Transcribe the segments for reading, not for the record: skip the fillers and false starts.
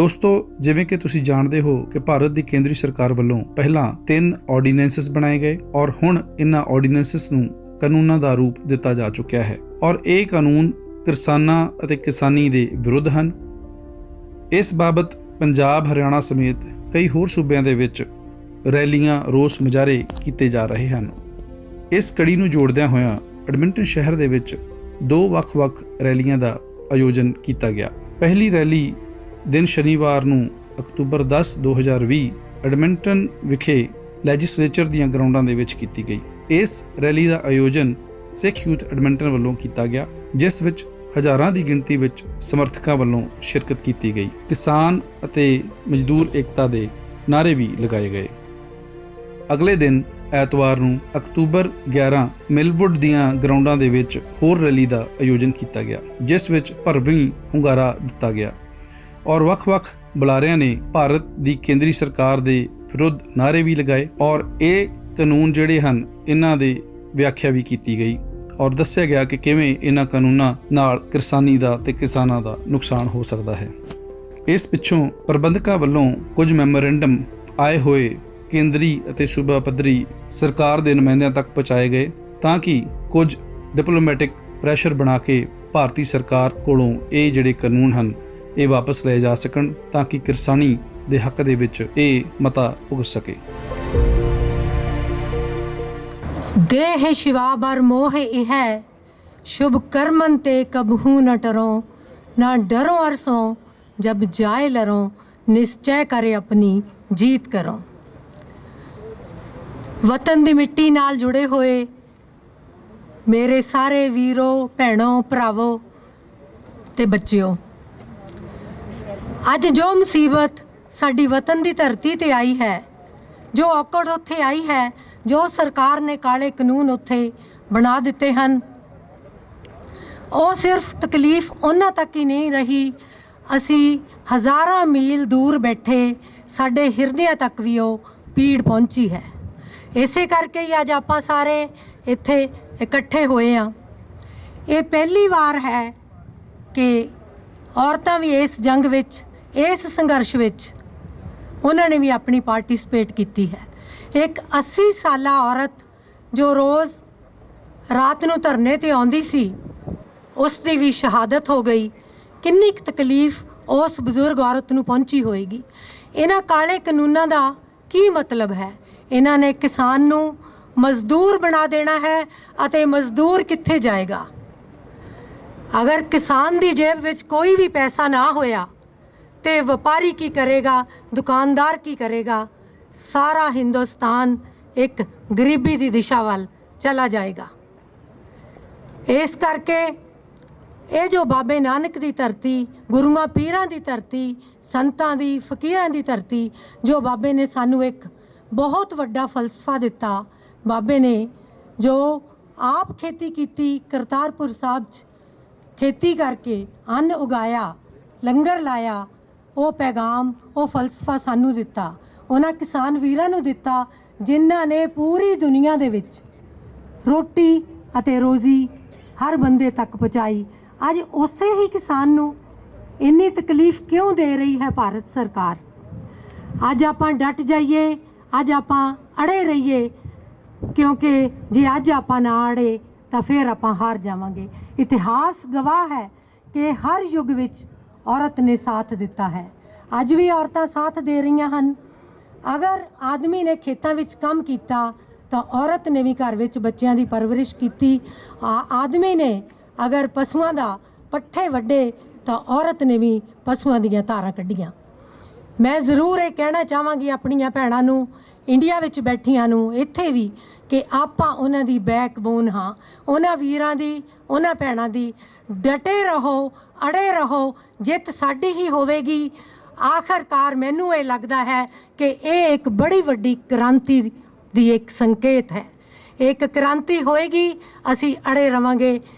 ਦੋਸਤੋ, ਜਿਵੇਂ ਕਿ ਤੁਸੀਂ ਜਾਣਦੇ ਹੋ ਕਿ ਭਾਰਤ ਦੀ ਕੇਂਦਰੀ ਸਰਕਾਰ ਵੱਲੋਂ ਪਹਿਲਾਂ 3 ਆਰਡੀਨੈਂਸਸ ਬਣਾਏ ਗਏ ਔਰ ਹੁਣ ਇਹਨਾਂ ਆਰਡੀਨੈਂਸਸ ਨੂੰ ਕਾਨੂੰਨਾਂ ਦਾ ਰੂਪ ਦਿੱਤਾ ਜਾ ਚੁੱਕਿਆ ਹੈ ਔਰ ਇਹ ਕਾਨੂੰਨ ਕਿਸਾਨਾਂ ਅਤੇ ਕਿਸਾਨੀ ਦੇ ਵਿਰੁੱਧ ਹਨ। ਇਸ ਬਾਬਤ ਪੰਜਾਬ, ਹਰਿਆਣਾ ਸਮੇਤ ਕਈ ਹੋਰ ਸੂਬਿਆਂ ਦੇ ਵਿੱਚ ਰੈਲੀਆਂ, ਰੋਸ ਮੁਜ਼ਾਹਰੇ ਕੀਤੇ ਜਾ ਰਹੇ ਹਨ। ਇਸ ਕੜੀ ਨੂੰ ਜੋੜਦਿਆਂ ਹੋਇਆਂ ਐਡਮਿੰਟਨ ਸ਼ਹਿਰ ਦੇ ਵਿੱਚ 2 ਵੱਖ-ਵੱਖ ਰੈਲੀਆਂ ਦਾ ਆਯੋਜਨ ਕੀਤਾ ਗਿਆ। ਪਹਿਲੀ ਰੈਲੀ ਦਿਨ ਸ਼ਨੀਵਾਰ ਨੂੰ ਅਕਤੂਬਰ 10, 2020 ਐਡਮਿੰਟਨ ਵਿਖੇ ਲੈਜਿਸਲੇਚਰ ਦੀਆਂ ਗਰਾਊਂਡਾਂ ਦੇ ਵਿੱਚ ਕੀਤੀ ਗਈ। ਇਸ ਰੈਲੀ ਦਾ ਆਯੋਜਨ ਸਿੱਖ ਯੂਥ ਐਡਮਿੰਟਨ ਵੱਲੋਂ ਕੀਤਾ ਗਿਆ, ਜਿਸ ਵਿੱਚ ਹਜ਼ਾਰਾਂ ਦੀ ਗਿਣਤੀ ਵਿੱਚ ਸਮਰਥਕਾਂ ਵੱਲੋਂ ਸ਼ਿਰਕਤ ਕੀਤੀ ਗਈ। ਕਿਸਾਨ ਅਤੇ ਮਜ਼ਦੂਰ ਏਕਤਾ ਦੇ ਨਾਅਰੇ ਵੀ ਲਗਾਏ ਗਏ। ਅਗਲੇ ਦਿਨ ਐਤਵਾਰ ਨੂੰ ਅਕਤੂਬਰ 11 ਮਿਲਵੁੱਡ ਦੀਆਂ ਗਰਾਊਂਡਾਂ ਦੇ ਵਿੱਚ ਹੋਰ ਰੈਲੀ ਦਾ ਆਯੋਜਨ ਕੀਤਾ ਗਿਆ, ਜਿਸ ਵਿੱਚ ਭਰਵੀਂ ਹੁੰਗਾਰਾ ਦਿੱਤਾ ਗਿਆ ਔਰ ਵੱਖ-ਵੱਖ ਬੁਲਾਰਿਆਂ ਨੇ ਭਾਰਤ ਦੀ ਕੇਂਦਰੀ ਸਰਕਾਰ ਦੇ ਵਿਰੁੱਧ ਨਾਅਰੇ ਵੀ ਲਗਾਏ ਔਰ ਇਹ ਕਾਨੂੰਨ ਜਿਹੜੇ ਹਨ ਇਹਨਾਂ ਦੀ ਵਿਆਖਿਆ ਵੀ ਕੀਤੀ ਗਈ ਔਰ ਦੱਸਿਆ ਗਿਆ ਕਿ ਕਿਵੇਂ ਇਹਨਾਂ ਕਾਨੂੰਨਾਂ ਨਾਲ ਕਿਸਾਨੀ ਦਾ ਤੇ ਕਿਸਾਨਾਂ ਦਾ ਨੁਕਸਾਨ ਹੋ ਸਕਦਾ ਹੈ। ਇਸ ਪਿੱਛੋਂ ਪ੍ਰਬੰਧਕਾਂ ਵੱਲੋਂ ਕੁਝ ਮੈਮੋਰੈਂਡਮ ਆਏ ਹੋਏ ਕੇਂਦਰੀ ਅਤੇ ਸੂਬਾ ਪੱਧਰੀ ਸਰਕਾਰ ਦੇ ਨੁਮਾਇੰਦਿਆਂ ਤੱਕ ਪਹੁੰਚਾਏ ਗਏ ਤਾਂ ਕਿ ਕੁਝ ਡਿਪਲੋਮੈਟਿਕ ਪ੍ਰੈਸ਼ਰ ਬਣਾ ਕੇ ਭਾਰਤੀ ਸਰਕਾਰ ਕੋਲੋਂ ਇਹ ਜਿਹੜੇ ਕਾਨੂੰਨ ਹਨ ਇਹ ਵਾਪਸ ਲਏ ਜਾ ਸਕਣ ਤਾਂ ਕਿ ਕਿਸਾਨੀ ਦੇ ਹੱਕ ਦੇ ਵਿੱਚ ਇਹ ਮਤਾ ਭੁਗਤ ਸਕੇ। देह शिवा बर मोह इह शुभ कर्मन ते कबहू न टरो ना डरो अरसों जब जाए लरो निश्चय करे अपनी जीत करो। वतन दी मिट्टी नाल जुड़े होए मेरे सारे वीरों, भैणों, भरावों ते बच्चियों, अज जो मुसीबत साडी वतन दी धरती ते आई है, जो औकड़ उत्थे आई है, जो सरकार ने काले कानून उत्थे बना दिते हैं, वो सिर्फ तकलीफ उन्हां तक ही नहीं रही, असी हज़ारां मील दूर बैठे साडे हिरदियां तक भी वो पीड़ पहुंची है। इसे करके ही अज आपां सारे इत्थे इकट्ठे होए हैं। ये पहली बार है कि औरतां भी इस जंग विच, इस संघर्ष विच उन्होंने भी अपनी पार्टिसिपेट की है। एक 80 साला औरत जो रोज़ रात नूं धरने ते आउंदी सी, उसकी भी शहादत हो गई। किन्नी तकलीफ उस बजुर्ग औरत नूं पहुंची होएगी। इन्हां काले कानूनां दा की मतलब है? इन्हां ने किसान नूं मजदूर बना देना है अते मजदूर कित्थे जाएगा? अगर किसान दी जेब विच कोई भी पैसा ना होया तो व्यापारी की करेगा, दुकानदार की करेगा? सारा हिंदुस्तान एक गरीबी की दिशा वाल चला जाएगा। इस करके ये जो बाबे नानक की धरती, गुरुआं पीरां की धरती, संतां की, फकीरां की धरती, जो बाबे ने सानू एक बहुत वड्डा फलसफा दिता, बाबे ने जो आप खेती की, करतारपुर साहब खेती करके अन्न उगाया, लंगर लाया, वो पैगाम, वो फलसफा सानू दिता, उन्हां किसान वीरां नूं दिता जिन्हां ने पूरी दुनिया दे विच रोटी अते रोज़ी हर बंदे तक पहुँचाई। अज उसे ही किसान नूं इन्नी तकलीफ क्यों दे रही है भारत सरकार? अज आपां डट जाइए, अज आपां अड़े रहिए, क्योंकि जे अज आपां ना अड़े तो फिर आपां हार जावांगे। इतिहास गवाह है कि हर युग विच औरत ने साथ दिता है, अज भी औरतां साथ दे रही हैं। अगर आदमी ने खेतों विच काम किया तो औरत ने भी घर विच बच्चों की परवरिश की। आदमी ने अगर पशुओं का पट्ठे वड्डे तो औरत ने भी पशुओं दीयां धारां कड्ढियां। मैं ज़रूर ये कहना चाहांगी अपनियां भैणां नूं, इंडिया विच बैठियां नूं, इत्थे भी कि आपां उन्हां दी बैकबोन हाँ, उन्हां वीरां दी, उन्हां भैणां दी। डटे रहो, अड़े रहो, जित साडी ही होवेगी। आखिरकार मैनू ये लगता है कि ये एक बड़ी वड्डी क्रांति दी एक संकेत है। एक क्रांति होएगी, असी अड़े रवांगे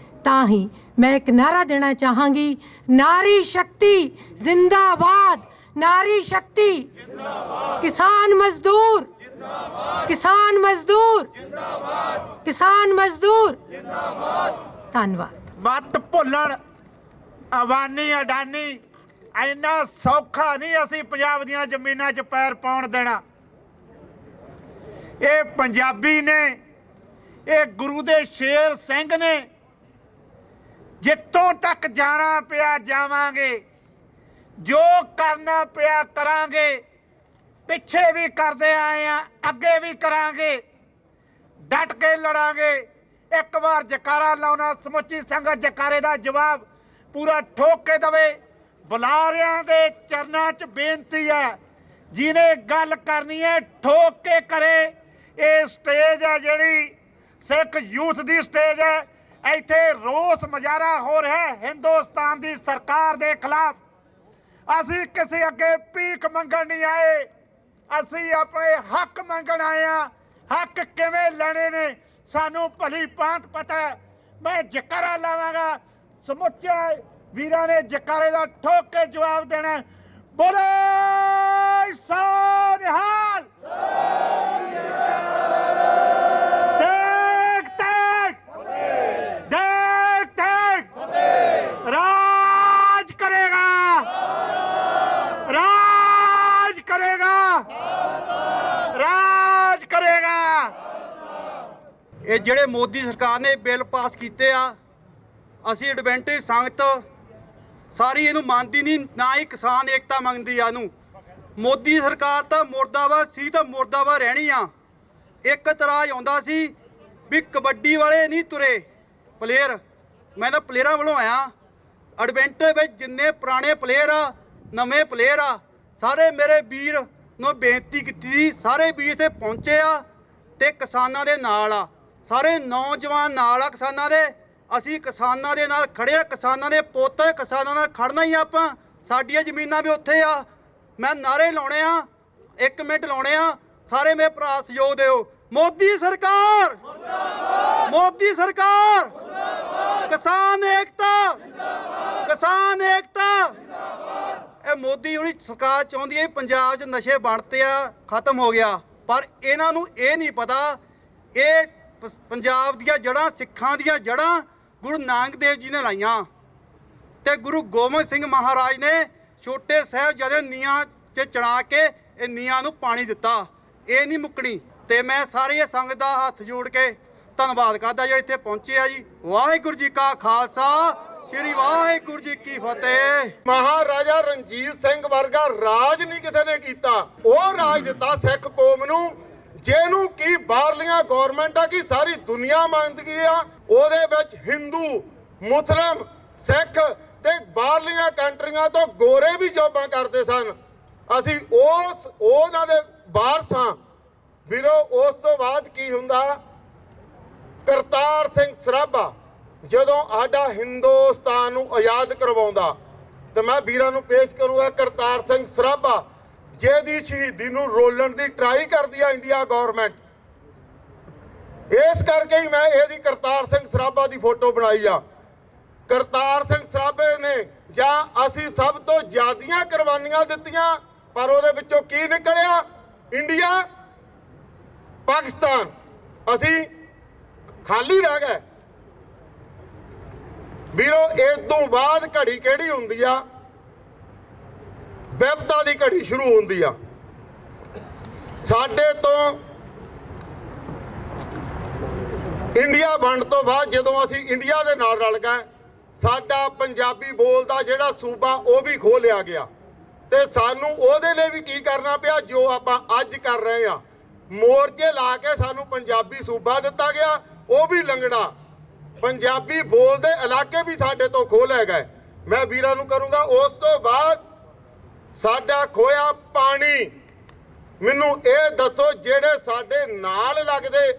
तां ही। मैं एक नारा देना चाहांगी, नारी शक्ति जिंदाबाद, नारी शक्ति जिंदाबाद, किसान मजदूर जिंदाबाद, किसान मजदूर जिंदाबाद, किसान मजदूर जिंदाबाद। धन्यवाद। मत भुल्लण अवानी अडानी ਇੰਨਾ ਸੌਖਾ ਨਹੀਂ ਅਸੀਂ ਪੰਜਾਬ ਦੀਆਂ ਜ਼ਮੀਨਾਂ 'ਚ ਪੈਰ ਪਾਉਣ ਦੇਣਾ। ਇਹ ਪੰਜਾਬੀ ਨੇ, ਇਹ ਗੁਰੂ ਦੇ ਸ਼ੇਰ ਸਿੰਘ ਨੇ। ਜਿੱਥੋਂ ਤੱਕ ਜਾਣਾ ਪਿਆ ਜਾਵਾਂਗੇ, ਜੋ ਕਰਨਾ ਪਿਆ ਕਰਾਂਗੇ। ਪਿੱਛੇ ਵੀ ਕਰਦੇ ਆਏ ਆ, ਅੱਗੇ ਵੀ ਕਰਾਂਗੇ, ਡਟ ਕੇ ਲੜਾਂਗੇ। ਇੱਕ ਵਾਰ ਜਕਾਰਾ ਲਾਉਣਾ, ਸਮੁੱਚੀ ਸੰਗਤ ਜਕਾਰੇ ਦਾ ਜਵਾਬ ਪੂਰਾ ਠੋਕ ਕੇ ਦਵੇ। ਬੁਲਾਰਿਆਂ ਦੇ ਚਰਨਾਂ 'ਚ ਬੇਨਤੀ ਹੈ, ਜਿਹਨੇ ਗੱਲ ਕਰਨੀ ਹੈ ਠੋਕ ਕੇ ਕਰੇ। ਇਹ ਸਟੇਜ ਹੈ ਜਿਹੜੀ ਸਿੱਖ ਯੂਥ ਦੀ ਸਟੇਜ ਹੈ। ਇੱਥੇ ਰੋਸ ਮੁਜ਼ਾਹਰਾ ਹੋ ਰਿਹਾ ਹਿੰਦੁਸਤਾਨ ਦੀ ਸਰਕਾਰ ਦੇ ਖਿਲਾਫ। ਅਸੀਂ ਕਿਸੇ ਅੱਗੇ ਭੀਖ ਮੰਗਣ ਨਹੀਂ ਆਏ, ਅਸੀਂ ਆਪਣੇ ਹੱਕ ਮੰਗਣ ਆਏ ਹਾਂ। ਹੱਕ ਕਿਵੇਂ ਲੈਣੇ ਨੇ ਸਾਨੂੰ ਭਲੀ ਭਾਂਤ ਪਤਾ ਹੈ। ਮੈਂ ਜਕਾਰਾ ਲਾਵਾਂਗਾ, ਸਮੁੱਚੇ ਵੀਰਾਂ ਨੇ ਜਕਾਰੇ ਦਾ ਠੋਕ ਕੇ ਜਵਾਬ ਦੇਣਾ। ਬੋਲੇ ਸੋ ਨਿਹਾਲ। ਦੇਖ ਰਾਜ ਕਰੇਗਾ, ਰਾਜ ਕਰੇਗਾ, ਰਾਜ ਕਰੇਗਾ। ਇਹ ਜਿਹੜੇ ਮੋਦੀ ਸਰਕਾਰ ਨੇ ਬਿੱਲ ਪਾਸ ਕੀਤੇ ਆ, ਅਸੀਂ ਐਡਵੈਂਟੇਜ ਸੰਗਤ ਸਾਰੀ ਇਹਨੂੰ ਮੰਨਦੀ ਨਹੀਂ, ਨਾ ਹੀ ਕਿਸਾਨ ਏਕਤਾ ਮੰਗਦੀ ਆ ਇਹਨੂੰ। ਮੋਦੀ ਸਰਕਾਰ ਤਾਂ ਮੁਰਦਾਬਾਦ ਸੀ ਤਾਂ ਮੁਰਦਾਬਾਦ ਰਹਿਣੀ ਆ। ਇੱਕ ਇਤਰਾਜ਼ ਆਉਂਦਾ ਸੀ ਵੀ ਕਬੱਡੀ ਵਾਲੇ ਨਹੀਂ ਤੁਰੇ ਪਲੇਅਰ। ਮੈਂ ਤਾਂ ਪਲੇਅਰਾਂ ਵੱਲੋਂ ਆਇਆ। ਐਡਵੈਂਟੇਜ ਵਿੱਚ ਜਿੰਨੇ ਪੁਰਾਣੇ ਪਲੇਅਰ ਆ, ਨਵੇਂ ਪਲੇਅਰ ਆ, ਸਾਰੇ ਮੇਰੇ ਵੀਰ ਨੂੰ ਬੇਨਤੀ ਕੀਤੀ ਸੀ। ਸਾਰੇ ਵੀਰ ਇੱਥੇ ਪਹੁੰਚੇ ਆ ਤੇ ਕਿਸਾਨਾਂ ਦੇ ਨਾਲ ਆ, ਸਾਰੇ ਨੌਜਵਾਨ ਨਾਲ ਆ ਕਿਸਾਨਾਂ ਦੇ। ਅਸੀਂ ਕਿਸਾਨਾਂ ਦੇ ਨਾਲ ਖੜੇ ਆ, ਕਿਸਾਨਾਂ ਦੇ ਪੋਤੇ, ਕਿਸਾਨਾਂ ਨਾਲ ਖੜਨਾ ਹੀ ਆਪਾਂ। ਸਾਡੀਆਂ ਜ਼ਮੀਨਾਂ ਵੀ ਉੱਥੇ ਆ। ਮੈਂ ਨਾਰੇ ਲਾਉਣੇ ਆ, 1 ਮਿੰਟ ਲਾਉਣੇ ਆ। ਸਾਰੇ ਮੇਰੇ ਭਰਾ ਸਹਿਯੋਗ ਦਿਓ। ਮੋਦੀ ਸਰਕਾਰ ਮੁਰਦਾਬਾਦ, ਮੋਦੀ ਸਰਕਾਰ ਮੁਰਦਾਬਾਦ, ਕਿਸਾਨ ਏਕਤਾ ਜਿੰਦਾਬਾਦ, ਕਿਸਾਨ ਏਕਤਾ ਜਿੰਦਾਬਾਦ। ਇਹ ਮੋਦੀ ਜਿਹੜੀ ਸਰਕਾਰ ਚਾਹੁੰਦੀ ਹੈ ਪੰਜਾਬ 'ਚ ਨਸ਼ੇ ਬਣਤੇ ਆ, ਖਤਮ ਹੋ ਗਿਆ। ਪਰ ਇਹਨਾਂ ਨੂੰ ਇਹ ਨਹੀਂ ਪਤਾ, ਇਹ ਪੰਜਾਬ ਦੀਆਂ ਜੜ੍ਹਾਂ, ਸਿੱਖਾਂ ਦੀਆਂ ਜੜ੍ਹਾਂ ਗੁਰੂ ਨਾਨਕ ਦੇਵ ਜੀ ਨੇ ਲਾਈਆਂ ਤੇ ਗੁਰੂ ਗੋਬਿੰਦ ਸਿੰਘ ਮਹਾਰਾਜ ਨੇ ਛੋਟੇ ਸਾਹਿਬਜ਼ਾਦੇ ਨੀਹਾਂ 'ਚ ਚੜਾ ਕੇ ਇਹ ਨੀਹਾਂ ਨੂੰ ਪਾਣੀ ਦਿੱਤਾ। ਇਹ ਨਹੀਂ ਮੁੱਕਣੀ। ਤੇ ਮੈਂ ਸਾਰੀ ਸੰਗਤ ਦਾ ਹੱਥ ਜੋੜ ਕੇ ਧੰਨਵਾਦ ਕਰਦਾ ਜਿਹੜੇ ਇੱਥੇ ਪਹੁੰਚੇ ਆ ਜੀ। ਵਾਹਿਗੁਰੂ ਜੀ ਕਾ ਖਾਲਸਾ, ਸ਼੍ਰੀ ਵਾਹਿਗੁਰੂ ਜੀ ਕੀ ਫਤਿਹ। ਮਹਾਰਾਜਾ ਰਣਜੀਤ ਸਿੰਘ ਵਰਗਾ ਰਾਜ ਨਹੀਂ ਕਿਸੇ ਨੇ ਕੀਤਾ। ਉਹ ਰਾਜ ਦਿੱਤਾ ਸਿੱਖ ਕੌਮ ਨੂੰ, ਜਿਹਨੂੰ ਕੀ ਬਾਹਰਲੀਆਂ ਗੌਰਮੈਂਟਾਂ ਕੀ ਸਾਰੀ ਦੁਨੀਆ ਮੰਨਦੀ ਆ। ਉਹਦੇ ਵਿੱਚ ਹਿੰਦੂ, ਮੁਸਲਿਮ, ਸਿੱਖ ਤੇ ਬਾਹਰਲੀਆਂ ਕੰਟਰੀਆਂ ਤੋਂ ਗੋਰੇ ਵੀ ਜੋਬਾਂ ਕਰਦੇ ਸਨ। ਅਸੀਂ ਉਹਨਾਂ ਦੇ ਵਾਰਸ ਹਾਂ ਵੀਰੋ। ਉਸ ਤੋਂ ਬਾਅਦ ਕੀ ਹੁੰਦਾ, ਕਰਤਾਰ ਸਿੰਘ ਸਰਾਭਾ ਜਦੋਂ ਸਾਡਾ ਹਿੰਦੁਸਤਾਨ ਨੂੰ ਆਜ਼ਾਦ ਕਰਵਾਉਂਦਾ, ਤੇ ਮੈਂ ਵੀਰਾਂ ਨੂੰ ਪੇਸ਼ ਕਰੂੰਗਾ ਕਰਤਾਰ ਸਿੰਘ ਸਰਾਭਾ, ਜਿਹਦੀ ਸ਼ਹੀਦੀ ਨੂੰ ਰੋਲਣ ਦੀ ਟਰਾਈ ਕਰਦੀ ਆ ਇੰਡੀਆ ਗੌਰਮੈਂਟ। ਇਸ ਕਰਕੇ ਹੀ ਮੈਂ ਇਹਦੀ ਕਰਤਾਰ ਸਿੰਘ ਸਰਾਭਾ ਦੀ ਫੋਟੋ ਬਣਾਈ ਆ। ਕਰਤਾਰ ਸਿੰਘ ਸਰਾਭੇ ਨੇ ਜਾਂ ਅਸੀਂ ਸਭ ਤੋਂ ਜ਼ਿਆਦੀਆਂ ਕੁਰਬਾਨੀਆਂ ਦਿੱਤੀਆਂ, ਪਰ ਉਹਦੇ ਵਿੱਚੋਂ ਕੀ ਨਿਕਲਿਆ? ਇੰਡੀਆ ਪਾਕਿਸਤਾਨ। ਅਸੀਂ ਖਾਲੀ ਰਹਿ ਗਏ ਵੀਰੋ। ਇਸ ਤੋਂ ਬਾਅਦ ਘੜੀ ਕਿਹੜੀ ਹੁੰਦੀ ਆ? ਵਿਪਤਾ ਦੀ ਘੜੀ ਸ਼ੁਰੂ ਹੁੰਦੀ ਆ। ਸਾਡੇ ਤੋਂ ਇੰਡੀਆ ਬਣਨ ਤੋਂ ਬਾਅਦ ਜਦੋਂ ਅਸੀਂ ਇੰਡੀਆ ਦੇ ਨਾਲ ਰਲ ਗਏ, ਸਾਡਾ ਪੰਜਾਬੀ ਬੋਲਦਾ ਜਿਹੜਾ ਸੂਬਾ ਉਹ ਵੀ ਖੋਹ ਲਿਆ ਗਿਆ। ਤੇ ਸਾਨੂੰ ਉਹਦੇ ਲਈ ਵੀ ਕੀ ਕਰਨਾ ਪਿਆ? ਜੋ ਆਪਾਂ ਅੱਜ ਕਰ ਰਹੇ ਆ, ਮੋਰਚੇ ਲਾ ਕੇ ਸਾਨੂੰ ਪੰਜਾਬੀ ਸੂਬਾ ਦਿੱਤਾ ਗਿਆ, ਉਹ ਵੀ ਲੰਗੜਾ। ਪੰਜਾਬੀ ਬੋਲਦੇ ਇਲਾਕੇ ਵੀ ਸਾਡੇ ਤੋਂ ਖੋਹ ਲੈ ਗਏ। ਮੈਂ ਵੀਰਾਂ ਨੂੰ ਕਰੂੰਗਾ, ਉਸ ਤੋਂ ਬਾਅਦ ਸਾਡਾ ਖੋਇਆ ਪਾਣੀ। ਮੈਨੂੰ ਇਹ ਦੱਸੋ, ਜਿਹੜੇ ਸਾਡੇ ਨਾਲ ਲੱਗਦੇ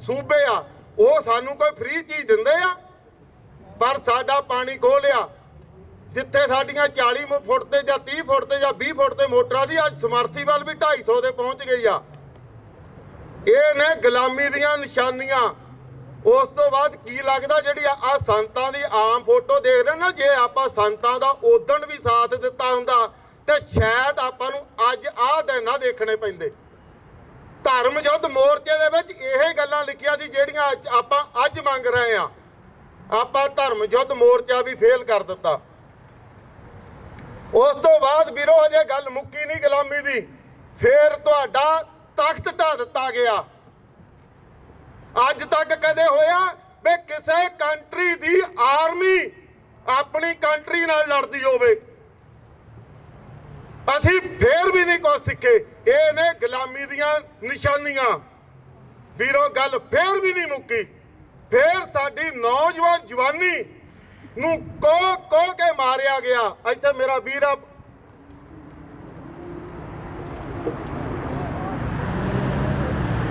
ਸੂਬੇ ਆ, ਉਹ ਸਾਨੂੰ ਕੋਈ ਫ੍ਰੀ ਚੀਜ਼ ਦਿੰਦੇ ਆ? ਪਰ ਸਾਡਾ ਪਾਣੀ ਖੋਹ ਲਿਆ। ਜਿੱਥੇ ਸਾਡੀਆਂ 40 ਫੁੱਟ ਤੇ ਜਾਂ 30 ਫੁੱਟ ਤੇ ਜਾਂ 20 ਫੁੱਟ ਤੇ ਮੋਟਰਾਂ ਸੀ, ਅੱਜ ਸਮਰਸੀਬਲ ਵੀ 250 ਦੇ ਪਹੁੰਚ ਗਈ ਆ। ਇਹ ਨੇ ਗੁਲਾਮੀ ਦੀਆਂ ਨਿਸ਼ਾਨੀਆਂ। ਉਸ ਤੋਂ ਬਾਅਦ ਕੀ ਲੱਗਦਾ, ਜਿਹੜੀ ਆ ਸੰਤਾਂ ਦੀ ਆਮ ਫੋਟੋ ਦੇਖ ਰਹੇ ਨਾ, ਜੇ ਆਪਾਂ ਸੰਤਾਂ ਦਾ ਉਦਣ ਵੀ ਸਾਥ ਦਿੱਤਾ ਹੁੰਦਾ ਤੇ ਸ਼ਾਇਦ ਆਪਾਂ ਨੂੰ ਅੱਜ ਆਹ ਦਿਨ ਨਾ ਦੇਖਣੇ ਪੈਂਦੇ। ਧਰਮ ਯੁੱਧ ਮੋਰਚੇ ਦੇ ਵਿੱਚ ਇਹ ਗੱਲਾਂ ਲਿਖੀਆਂ ਸੀ ਜਿਹੜੀਆਂ ਆਪਾਂ ਅੱਜ ਮੰਗ ਰਹੇ ਆ। ਆਪਾਂ ਧਰਮ ਯੁੱਧ ਮੋਰਚਾ ਵੀ ਫੇਲ ਕਰ ਦਿੱਤਾ। ਉਸ ਤੋਂ ਬਾਅਦ ਵੀਰੋ ਅਜੇ ਗੱਲ ਮੁੱਕੀ ਨਹੀਂ ਗੁਲਾਮੀ ਦੀ, ਫੇਰ ਤੁਹਾਡਾ ਤਖਤ ਢਾ ਦਿੱਤਾ ਗਿਆ। ਅੱਜ ਤੱਕ ਕਦੇ ਹੋਇਆ ਵੀ ਕਿਸੇ ਕੰਟਰੀ ਦੀ ਆਰਮੀ ਆਪਣੀ ਕੰਟਰੀ ਨਾਲ ਲੜਦੀ ਹੋਵੇ? ਅਸੀਂ ਫੇਰ ਵੀ ਨਹੀਂ ਕੁਛ ਸਿੱਖੇ। ਇਹ ਨੇ ਗੁਲਾਮੀ ਦੀਆਂ ਨਿਸ਼ਾਨੀਆਂ। ਵੀਰੋ ਗੱਲ ਫੇਰ ਵੀ ਨਹੀਂ ਮੁੱਕੀ। ਫੇਰ ਸਾਡੀ ਨੌਜਵਾਨ ਜਵਾਨੀ ਨੂੰ ਕੋ ਕੇ ਮਾਰਿਆ ਗਿਆ। ਇੱਥੇ ਮੇਰਾ ਵੀਰ ਆ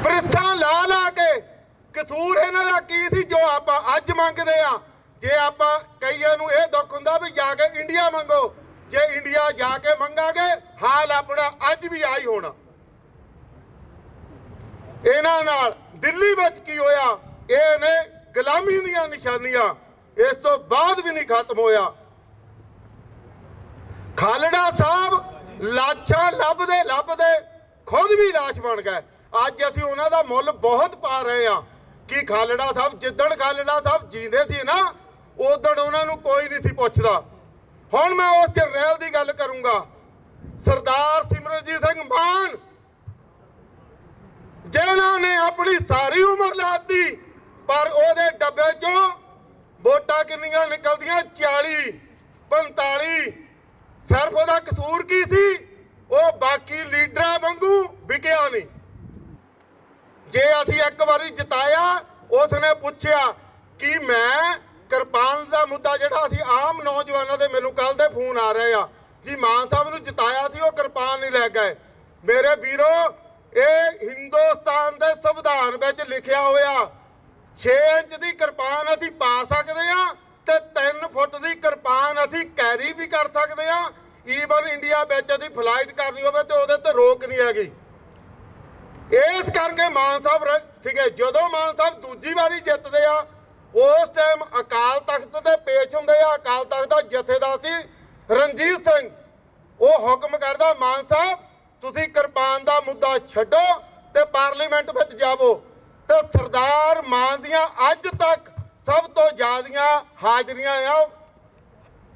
ਪ੍ਰਿਸਾਂ ਲਾ ਕੇ, ਕਸੂਰ ਇਹਨਾਂ ਦਾ ਕੀ ਸੀ ਜੋ ਆਪਾਂ ਅੱਜ ਮੰਗਦੇ ਆ? ਜੇ ਆਪਾਂ ਕਈਆਂ ਨੂੰ ਇਹ ਦੁੱਖ ਹੁੰਦਾ ਵੀ ਜਾ ਕੇ ਇੰਡੀਆ ਮੰਗੋ, ਜੇ ਇੰਡੀਆ ਜਾ ਕੇ ਮੰਗਾਂਗੇ ਹਾਲ ਆਪਣਾ ਅੱਜ ਵੀ ਆਈ ਹੋਣਾ। ਇਹਨਾਂ ਨਾਲ ਦਿੱਲੀ ਵਿੱਚ ਕੀ ਹੋਇਆ? ਇਹ ਨੇ ਗੁਲਾਮੀ ਦੀਆਂ ਨਿਸ਼ਾਨੀਆਂ। ਇਸ ਤੋਂ ਬਾਅਦ ਵੀ ਨਹੀਂ ਖਤਮ ਹੋਇਆ। ਖਾਲੜਾ ਸਾਹਿਬ ਲਾਸ਼ਾਂ ਲੱਭਦੇ ਖੁਦ ਵੀ ਲਾਸ਼ ਬਣ ਗਏ। ਅੱਜ ਅਸੀਂ ਉਹਨਾਂ ਦਾ ਮੁੱਲ ਬਹੁਤ ਪਾ ਰਹੇ ਆ ਕਿ ਖਾਲੜਾ ਸਾਹਿਬ, ਜਿੱਦਣ ਖਾਲੜਾ ਸਾਹਿਬ ਜੀਂਦੇ ਸੀ ਨਾ, ਉਦੋਂ ਉਹਨਾਂ ਨੂੰ ਕੋਈ ਨਹੀਂ ਸੀ ਪੁੱਛਦਾ। ਹੁਣ ਮੈਂ ਉਸ ਜਰਨੈਲ ਦੀ ਗੱਲ ਕਰੂੰਗਾ, ਸਰਦਾਰ ਸਿਮਰਨਜੀਤ ਸਿੰਘ ਮਾਨ, ਜਿਨ੍ਹਾਂ ਨੇ ਆਪਣੀ ਸਾਰੀ ਉਮਰ ਲਾਤੀ, ਪਰ ਉਹਦੇ ਡੱਬੇ 'ਚੋਂ ਵੋਟਾਂ ਕਿੰਨੀਆਂ ਨਿਕਲਦੀਆਂ? 40 45। ਸਿਰਫ ਉਹਦਾ ਕਸੂਰ ਕੀ ਸੀ? ਉਹ ਬਾਕੀ ਲੀਡਰਾਂ ਵਾਂਗੂ ਵਿਕਿਆ ਨਹੀਂ। ਜੇ ਅਸੀਂ ਇੱਕ ਵਾਰੀ ਜਿਤਾਇਆ, ਉਸਨੇ ਪੁੱਛਿਆ ਕਿ ਮੈਂ ਕਿਰਪਾਨ ਦਾ ਮੁੱਦਾ ਜਿਹੜਾ ਅਸੀਂ ਆਮ ਨੌਜਵਾਨਾਂ ਦੇ, ਮੈਨੂੰ ਕੱਲ ਦੇ ਫੋਨ ਆ ਰਹੇ ਆ ਜੀ, ਮਾਨ ਸਾਹਿਬ ਨੂੰ ਜਿਤਾਇਆ ਸੀ, ਉਹ ਕਿਰਪਾਨ ਨਹੀਂ ਲੈ ਗਏ। ਮੇਰੇ ਵੀਰੋ, ਇਹ ਹਿੰਦੁਸਤਾਨ ਦੇ ਸੰਵਿਧਾਨ ਵਿੱਚ ਲਿਖਿਆ ਹੋਇਆ 6 ਇੰਚ ਦੀ ਕਿਰਪਾਨ ਅਸੀਂ ਪਾ ਸਕਦੇ ਆ ਤੇ 3 ਫੁੱਟ ਦੀ ਕਿਰਪਾਨ ਅਸੀਂ ਕੈਰੀ ਵੀ ਕਰ ਸਕਦੇ ਆ। ਈਵਨ ਇੰਡੀਆ ਵਿੱਚ ਅਸੀਂ ਫਲਾਈਟ ਕਰਨੀ ਹੋਵੇ ਤੇ ਉਹਦੇ ਤੇ ਰੋਕ ਨਹੀਂ ਹੈਗੀ। ਇਸ ਕਰਕੇ ਮਾਨ ਸਾਹਿਬ ਸੀਗੇ। ਜਦੋਂ ਮਾਨ ਸਾਹਿਬ ਦੂਜੀ ਵਾਰੀ ਜਿੱਤਦੇ ਆ, ਉਸ ਟਾਈਮ ਅਕਾਲ ਤਖਤ ਤੇ ਪੇਸ਼ ਹੁੰਦੇ ਆ। ਅਕਾਲ ਤਖਤ ਦਾ ਜਥੇਦਾਰ ਸੀ ਰਣਜੀਤ ਸਿੰਘ। ਉਹ ਹੁਕਮ ਕਰਦਾ, ਮਾਨ ਸਾਹਿਬ ਤੁਸੀਂ ਕਿਰਪਾਨ ਦਾ ਮੁੱਦਾ ਛੱਡੋ ਤੇ ਪਾਰਲੀਮੈਂਟ ਵਿੱਚ ਜਾਵੋ। ਤੇ ਸਰਦਾਰ ਮਾਨ ਦੀਆਂ ਅੱਜ ਤੱਕ ਸਭ ਤੋਂ ਜ਼ਿਆਦੀਆਂ ਹਾਜ਼ਰੀਆਂ ਆ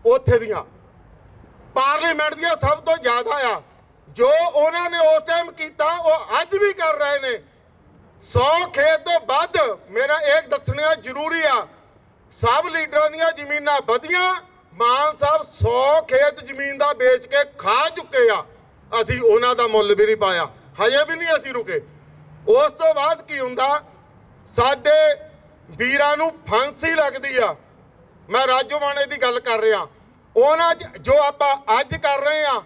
ਉੱਥੇ ਦੀਆਂ, ਪਾਰਲੀਮੈਂਟ ਦੀਆਂ ਸਭ ਤੋਂ ਜ਼ਿਆਦਾ ਆ। ਜੋ ਉਹਨਾਂ ਨੇ ਉਸ ਟਾਈਮ ਕੀਤਾ ਉਹ ਅੱਜ ਵੀ ਕਰ ਰਹੇ ਨੇ। 100 ਖੇਤ ਤੋਂ ਵੱਧ, ਮੇਰਾ ਇੱਕ ਦੱਸਣਾ ਜ਼ਰੂਰੀ ਆ, ਸਭ ਲੀਡਰਾਂ ਦੀਆਂ ਜ਼ਮੀਨਾਂ ਵਧੀਆਂ। ਮਾਨ ਸਾਹਿਬ 100 ਖੇਤ ਜ਼ਮੀਨ ਦਾ ਵੇਚ ਕੇ ਖਾ ਚੁੱਕੇ ਆ। ਅਸੀਂ ਉਹਨਾਂ ਦਾ ਮੁੱਲ ਵੀ ਨਹੀਂ ਪਾਇਆ, ਹਜੇ ਵੀ ਨਹੀਂ ਅਸੀਂ ਰੁਕੇ। ਉਸ ਤੋਂ ਬਾਅਦ ਕੀ ਹੁੰਦਾ? ਸਾਡੇ ਵੀਰਾਂ ਨੂੰ ਫਾਂਸੀ ਲੱਗਦੀ ਆ। ਮੈਂ ਰਾਜੋਮਾਣੇ ਦੀ ਗੱਲ ਕਰ ਰਿਹਾ। ਉਹਨਾਂ 'ਚ ਜੋ ਆਪਾਂ ਅੱਜ ਕਰ ਰਹੇ ਆ,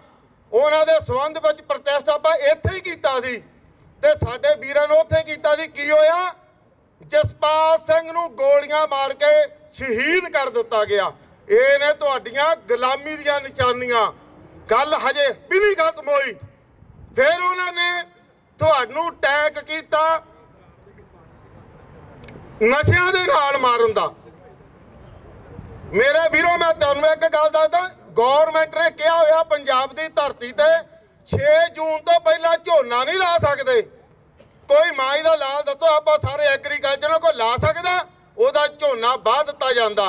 ਉਹਨਾਂ ਦੇ ਸੰਬੰਧ ਵਿੱਚ ਪ੍ਰੋਟੈਸਟ ਆਪਾਂ ਇੱਥੇ ਹੀ ਕੀਤਾ ਸੀ ਤੇ ਸਾਡੇ ਵੀਰਾਂ ਨੂੰ ਉੱਥੇ ਕੀਤਾ ਸੀ। ਕੀ ਹੋਇਆ? ਜਸਪਾਲ ਸਿੰਘ ਨੂੰ ਗੋਲੀਆਂ ਮਾਰ ਕੇ ਸ਼ਹੀਦ ਕਰ ਦਿੱਤਾ ਗਿਆ। ਇਹ ਨੇ ਤੁਹਾਡੀਆਂ ਗੁਲਾਮੀ ਦੀਆਂ ਨਿਸ਼ਾਨੀਆਂ। ਗੱਲ ਹਜੇ ਵੀ ਨਹੀਂ ਖਤਮ ਹੋਈ। ਫਿਰ ਉਹਨਾਂ ਨੇ ਤੁਹਾਨੂੰ ਅਟੈਕ ਕੀਤਾ ਨਸ਼ਿਆਂ ਦੇ ਨਾਲ ਮਾਰਨ ਦਾ। ਮੇਰੇ ਵੀਰੋ, ਮੈਂ ਤੁਹਾਨੂੰ ਇੱਕ ਗੱਲ ਦੱਸਦਾ, ਗੌਰਮੈਂਟ ਨੇ ਕਿਹਾ ਹੋਇਆ ਪੰਜਾਬ ਦੀ ਧਰਤੀ ਤੇ 6 ਜੂਨ ਤੋਂ ਪਹਿਲਾਂ ਝੋਨਾ ਨਹੀਂ ਲਾ ਸਕਦੇ। ਕੋਈ ਮਾਈ ਦਾ ਲਾਲ ਦੱਸੋ, ਆਪਾਂ ਸਾਰੇ ਐਗਰੀਕਲਚਰ ਕੋਈ ਲਾ ਸਕਦਾ? ਉਹਦਾ ਝੋਨਾ ਵਾਹ ਦਿੱਤਾ ਜਾਂਦਾ।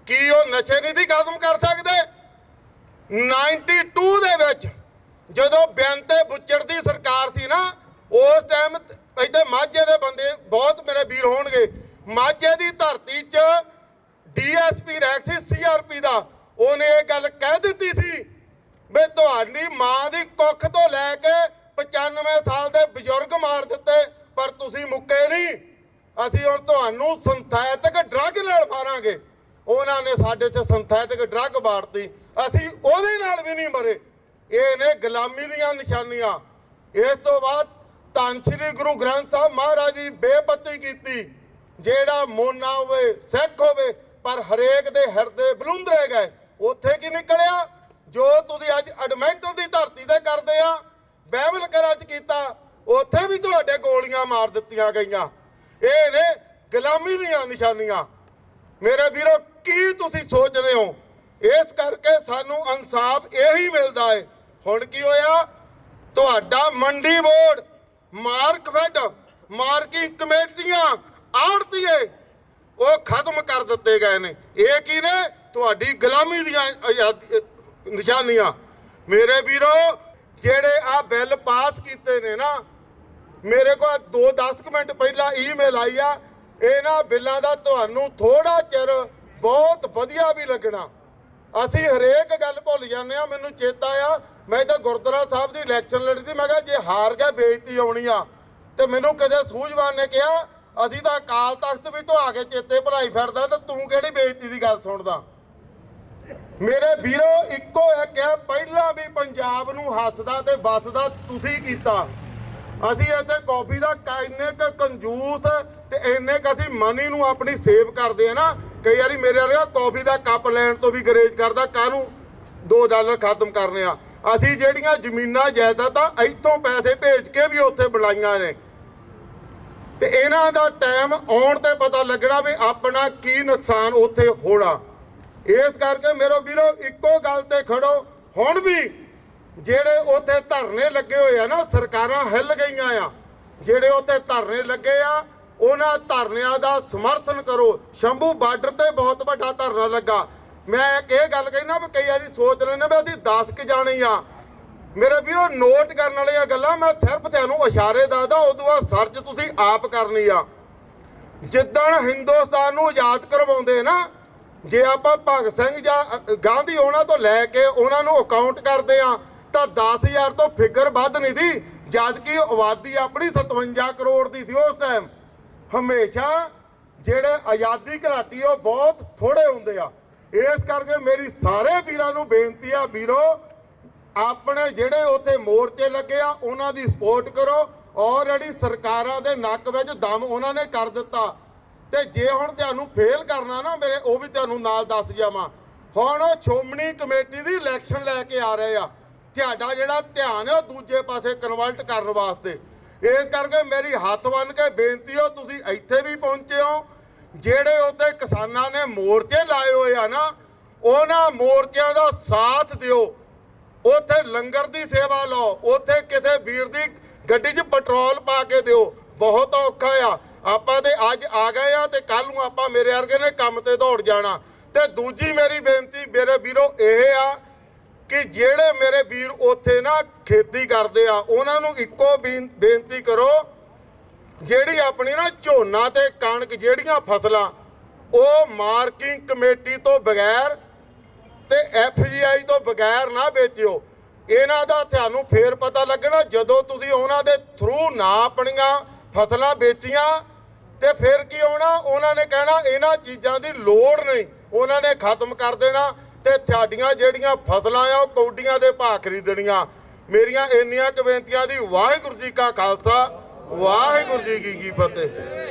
ਕੀ ਉਹ ਨਸ਼ੇ ਨਹੀਂ ਸੀ ਖਤਮ ਕਰ ਸਕਦੇ? 92 ਦੇ ਵਿੱਚ ਜਦੋਂ ਬੇਅੰਤੇ ਬੁੱਚੜ ਦੀ ਸਰਕਾਰ ਸੀ ਨਾ, ਉਸ ਟਾਈਮ ਇੱਥੇ ਮਾਝੇ ਦੇ ਬੰਦੇ ਬਹੁਤ ਮੇਰੇ ਵੀਰ ਹੋਣਗੇ, ਮਾਝੇ ਦੀ ਧਰਤੀ 'ਚ DSP ਰੈਂਕ ਸੀ CRP ਦਾ। ਉਹਨੇ ਇਹ ਗੱਲ ਕਹਿ ਦਿੱਤੀ ਸੀ ਵੀ ਤੁਹਾਡੀ ਮਾਂ ਦੀ ਕੁੱਖ ਤੋਂ ਲੈ ਕੇ 95 ਸਾਲ ਦੇ ਬਜ਼ੁਰਗ ਮਾਰ ਦਿੱਤੇ, ਪਰ ਤੁਸੀਂ ਮੁੱਕੇ ਨਹੀਂ। ਅਸੀਂ ਹੁਣ ਤੁਹਾਨੂੰ ਸਿੰਥੈਟਿਕ ਡਰੱਗ ਨਾਲ ਮਾਰਾਂਗੇ। ਉਹਨਾਂ ਨੇ ਸਾਡੇ 'ਚ ਸਿੰਥੈਟਿਕ ਡਰੱਗ ਮਾਰਤੀ, ਅਸੀਂ ਉਹਦੇ ਨਾਲ ਵੀ ਨਹੀਂ ਮਰੇ। ਇਹ ਨੇ ਗੁਲਾਮੀ ਦੀਆਂ ਨਿਸ਼ਾਨੀਆਂ। ਇਸ ਤੋਂ ਬਾਅਦ ਧੰਨ ਸ਼੍ਰੀ ਗੁਰੂ ਗ੍ਰੰਥ ਸਾਹਿਬ ਮਹਾਰਾਜ ਜੀ ਬੇਪੱਤੀ ਕੀਤੀ। ਜਿਹੜਾ ਮੋਨਾ ਹੋਵੇ, ਸਿੱਖ ਹੋਵੇ, ਪਰ ਹਰੇਕ ਦੇ ਹਿਰਦੇ ਬਲੁੰਦਰੇ ਗਏ। ਉੱਥੇ ਕੀ ਨਿਕਲਿਆ? ਜੋ ਤੁਸੀਂ ਅੱਜ ਐਡਮਿੰਟਨ ਦੀ ਧਰਤੀ ਤੇ ਕਰਦੇ ਆ, ਬਾਈਬਲ ਘਰਾਂ 'ਚ ਕੀਤਾ, ਉੱਥੇ ਵੀ ਤੁਹਾਡੇ ਗੋਲੀਆਂ ਮਾਰ ਦਿੱਤੀਆਂ ਗਈਆਂ। ਇਹ ਨੇ ਗੁਲਾਮੀ ਦੀਆਂ ਨਿਸ਼ਾਨੀਆਂ। ਮੇਰੇ ਵੀਰੋ, ਕੀ ਤੁਸੀਂ ਸੋਚਦੇ ਹੋ? ਇਸ ਕਰਕੇ ਸਾਨੂੰ ਇਨਸਾਫ ਇਹੀ ਮਿਲਦਾ ਹੈ। ਹੁਣ ਕੀ ਹੋਇਆ? ਤੁਹਾਡਾ ਮੰਡੀ ਬੋਰਡ, ਮਾਰਕਫੈਡ, ਮਾਰਕਿੰਗ ਕਮੇਟੀਆਂ, ਆੜਤੀਏ, ਉਹ ਖਤਮ ਕਰ ਦਿੱਤੇ ਗਏ ਨੇ। ਇਹ ਕੀ ਨੇ? ਤੁਹਾਡੀ ਗੁਲਾਮੀ ਦੀਆਂ ਨਿਸ਼ਾਨੀਆਂ। ਮੇਰੇ ਵੀਰੋ ਜਿਹੜੇ ਆ ਬਿੱਲ ਪਾਸ ਕੀਤੇ ਨੇ ਨਾ, ਮੇਰੇ ਕੋਲ 2-10 ਮਿੰਟ ਪਹਿਲਾਂ ਈਮੇਲ ਆਈ ਆ, ਇਹਨਾਂ ਬਿੱਲਾਂ ਦਾ ਤੁਹਾਨੂੰ ਥੋੜਾ ਚਿਰ ਬਹੁਤ ਵਧੀਆ ਵੀ ਲੱਗਣਾ। ਅਸੀਂ ਹਰੇਕ ਗੱਲ ਭੁੱਲ ਜਾਂਦੇ ਆ। ਮੈਨੂੰ ਚੇਤਾ ਆ, ਮੈਂ ਤਾਂ ਗੁਰਦੁਆਰਾ ਸਾਹਿਬ ਦੀ ਇਲੈਕਸ਼ਨ ਲੜੀ ਸੀ। ਮੈਂ ਕਿਹਾ ਜੇ ਹਾਰ ਗਿਆ ਬੇਇੱਜ਼ਤੀ ਆਉਣੀ ਆ, ਤੇ ਮੈਨੂੰ ਕਦੇ ਸੂਝਵਾਨ ਨੇ ਕਿਹਾ ਅਸੀਂ ਤਾਂ ਅਕਾਲ ਤਖਤ ਵੀ ਢਵਾ ਕੇ ਚੇਤੇ ਭੁਲਾਈ ਫਿਰਦਾ, ਤੇ ਤੂੰ ਕਿਹੜੀ ਬੇਇੱਜ਼ਤੀ ਦੀ ਗੱਲ ਸੁਣਦਾ। ਮੇਰੇ ਵੀਰੋ ਇੱਕੋ ਇੱਕ ਹੈ, ਪਹਿਲਾਂ ਵੀ ਪੰਜਾਬ ਨੂੰ ਹੱਸਦਾ ਤੇ ਵੱਸਦਾ ਤੁਸੀਂ ਕੀਤਾ। ਅਸੀਂ ਇੱਥੇ ਕਾਫੀ ਦਾ ਇੰਨੇ ਕੁ ਕੰਜੂਸ ਤੇ ਇੰਨੇ ਕੁ ਅਸੀਂ ਮਨੀ ਨੂੰ ਆਪਣੀ ਸੇਵ ਕਰਦੇ ਆ ਨਾ, ਕਈ ਵਾਰੀ ਮੇਰੇ ਵਰਗਾ ਕਾਫੀ ਦਾ ਕੱਪ ਲੈਣ ਤੋਂ ਵੀ ਗਰੇਜ ਕਰਦਾ, ਕਾਹਨੂੰ $2 ਖਤਮ ਕਰਨੇ ਆ। ਅਸੀਂ ਜਿਹੜੀਆਂ ਜ਼ਮੀਨਾਂ ਜਾਇਦਾਦਾਂ ਇੱਥੋਂ ਪੈਸੇ ਭੇਜ ਕੇ ਵੀ ਉੱਥੇ ਬਣਾਈਆਂ ਨੇ, ਤੇ ਇਹਨਾਂ ਦਾ ਟਾਈਮ ਆਉਣ ਤੇ ਪਤਾ ਲੱਗਣਾ ਵੀ ਆਪਣਾ ਕੀ ਨੁਕਸਾਨ ਉੱਥੇ ਹੋਣਾ। ਇਸ ਕਰਕੇ ਮੇਰੇ ਵੀਰੋ ਇੱਕੋ ਗੱਲ ਤੇ ਖੜੋ। ਹੁਣ ਵੀ ਜਿਹੜੇ ਉੱਥੇ ਧਰਨੇ ਲੱਗੇ ਹੋਏ ਆ ਨਾ, ਸਰਕਾਰਾਂ ਹਿੱਲ ਗਈਆਂ ਆ, ਜਿਹੜੇ ਉੱਥੇ ਧਰਨੇ ਲੱਗੇ ਆ ਉਹਨਾਂ ਧਰਨਿਆਂ ਦਾ ਸਮਰਥਨ ਕਰੋ। ਸ਼ੰਭੂ ਬਾਰਡਰ ਤੇ ਬਹੁਤ ਵੱਡਾ ਧਰਨਾ ਲੱਗਾ। ਮੈਂ ਇਹ ਗੱਲ ਕਹਿਣਾ ਵੀ ਕਈ ਵਾਰੀ ਸੋਚ ਲੈਂਦੇ ਵੀ ਅਸੀਂ 10 ਕੁ ਜਾਣੇ ਆ। ਮੇਰੇ ਵੀਰੋ ਨੋਟ ਕਰਨ ਵਾਲੀਆਂ ਗੱਲਾਂ ਮੈਂ ਸਿਰਫ ਤੁਹਾਨੂੰ ਇਸ਼ਾਰੇ ਦੱਸਦਾ, ਉਦੋਂ ਬਾਅਦ ਸਰਚ ਤੁਸੀਂ ਆਪ ਕਰਨੀ ਆ। ਜਿੱਦਣ ਹਿੰਦੁਸਤਾਨ ਨੂੰ ਆਜ਼ਾਦ ਕਰਵਾਉਂਦੇ ਨਾ, ਜੇ ਆਪਾਂ ਭਗਤ ਸਿੰਘ ਜਾਂ ਗਾਂਧੀ ਉਹਨਾਂ ਤੋਂ ਲੈ ਕੇ ਉਹਨਾਂ ਨੂੰ ਅਕਾਊਂਟ ਕਰਦੇ ਆ ਤਾਂ 10,000 ਤੋਂ ਫਿਗਰ ਵੱਧ ਨਹੀਂ ਸੀ, ਜਦ ਕਿ ਆਬਾਦੀ ਆਪਣੀ 57 ਕਰੋੜ ਦੀ ਸੀ ਉਸ ਟਾਈਮ। ਹਮੇਸ਼ਾ ਜਿਹੜੇ ਆਜ਼ਾਦੀ ਘਰਾਟੀ ਉਹ ਬਹੁਤ ਥੋੜੇ ਹੁੰਦੇ ਆ। ਇਸ ਕਰਕੇ ਮੇਰੀ ਸਾਰੇ ਵੀਰਾਂ ਨੂੰ ਬੇਨਤੀ ਆ, ਵੀਰੋ ਆਪਣੇ ਜਿਹੜੇ ਉੱਥੇ ਮੋਰਚੇ ਲੱਗੇ ਆ ਉਹਨਾਂ ਦੀ ਸਪੋਰਟ ਕਰੋ। ਆਲਰੇਡੀ ਸਰਕਾਰਾਂ ਦੇ ਨੱਕ ਵਿੱਚ ਦਮ ਉਹਨਾਂ ਨੇ ਕਰ ਦਿੱਤਾ, ਤੇ ਜੇ ਹੁਣ ਤੁਹਾਨੂੰ ਫੇਲ ਕਰਨਾ ਨਾ ਮੇਰੇ, ਉਹ ਵੀ ਤੁਹਾਨੂੰ ਨਾਲ ਦੱਸ ਜਾਵਾਂ। ਹੁਣ ਉਹ ਸ਼੍ਰੋਮਣੀ ਕਮੇਟੀ ਦੀ ਇਲੈਕਸ਼ਨ ਲੈ ਕੇ ਆ ਰਹੇ ਆ, ਤੁਹਾਡਾ ਜਿਹੜਾ ਧਿਆਨ ਹੈ ਉਹ ਦੂਜੇ ਪਾਸੇ ਕਨਵਰਟ ਕਰਨ ਵਾਸਤੇ। ਇਸ ਕਰਕੇ ਮੇਰੀ ਹੱਥ ਬੰਨ੍ਹ ਕੇ ਬੇਨਤੀ ਹੋ, ਤੁਸੀਂ ਇੱਥੇ ਵੀ ਪਹੁੰਚੇ ਹੋ, ਜਿਹੜੇ ਉੱਥੇ ਕਿਸਾਨਾਂ ਨੇ ਮੋਰਚੇ ਲਾਏ ਹੋਏ ਆ ਨਾ, ਉਹਨਾਂ ਮੋਰਚਿਆਂ ਦਾ ਸਾਥ ਦਿਓ। ਉੱਥੇ ਲੰਗਰ ਦੀ ਸੇਵਾ ਲਓ, ਉੱਥੇ ਕਿਸੇ ਵੀਰ ਦੀ ਗੱਡੀ 'ਚ ਪੈਟਰੋਲ ਪਾ ਕੇ ਦਿਓ। ਬਹੁਤ ਔਖਾ ਆ। ਆਪਾਂ ਤੇ ਅੱਜ ਆ ਗਏ ਆ ਤੇ ਕੱਲ ਨੂੰ ਆਪਾਂ ਮੇਰੇ ਵਰਗੇ ਨੇ ਕੰਮ ਤੇ ਦੌੜ ਜਾਣਾ। ਤੇ ਦੂਜੀ ਮੇਰੀ ਬੇਨਤੀ ਮੇਰੇ ਵੀਰੋ ਇਹ ਆ ਕਿ ਜਿਹੜੇ ਮੇਰੇ ਵੀਰ ਉੱਥੇ ਨਾ ਖੇਤੀ ਕਰਦੇ ਆ, ਉਹਨਾਂ ਨੂੰ ਇੱਕੋ ਬੇਨਤੀ ਕਰੋ, ਜਿਹੜੀ ਆਪਣੀ ਨਾ ਝੋਨਾ ਤੇ ਕਣਕ ਜਿਹੜੀਆਂ ਫਸਲਾਂ, ਉਹ ਮਾਰਕਿੰਗ ਕਮੇਟੀ ਤੋਂ ਬਗੈਰ ਤੇ FGI ਤੋਂ ਬਗੈਰ ਨਾ ਵੇਚਿਓ। ਇਹਨਾਂ ਦਾ ਤੁਹਾਨੂੰ ਫੇਰ ਪਤਾ ਲੱਗਣਾ ਜਦੋਂ ਤੁਸੀਂ ਉਹਨਾਂ ਦੇ ਥਰੂ ਨਾ ਆਪਣੀਆਂ ਫਸਲਾਂ ਵੇਚੀਆਂ, ਤੇ ਫਿਰ ਕੀ ਹੋਣਾ, ਉਹਨਾਂ ਨੇ ਕਹਿਣਾ ਇਹਨਾਂ ਚੀਜ਼ਾਂ ਦੀ ਲੋੜ ਨਹੀਂ, ਉਹਨਾਂ ਨੇ ਖਤਮ ਕਰ ਦੇਣਾ, ਤੇ ਤੁਹਾਡੀਆਂ ਜਿਹੜੀਆਂ ਫਸਲਾਂ ਆ ਉਹ ਕੌਡੀਆਂ ਦੇ ਭਾਅ ਖਰੀਦਣੀਆਂ। ਮੇਰੀਆਂ ਇੰਨੀਆਂ ਕੁ ਬੇਨਤੀਆਂ ਦੀ। ਵਾਹਿਗੁਰੂ ਜੀ ਕਾ ਖਾਲਸਾ, ਵਾਹਿਗੁਰੂ ਜੀ ਕੀ ਫਤਿਹ।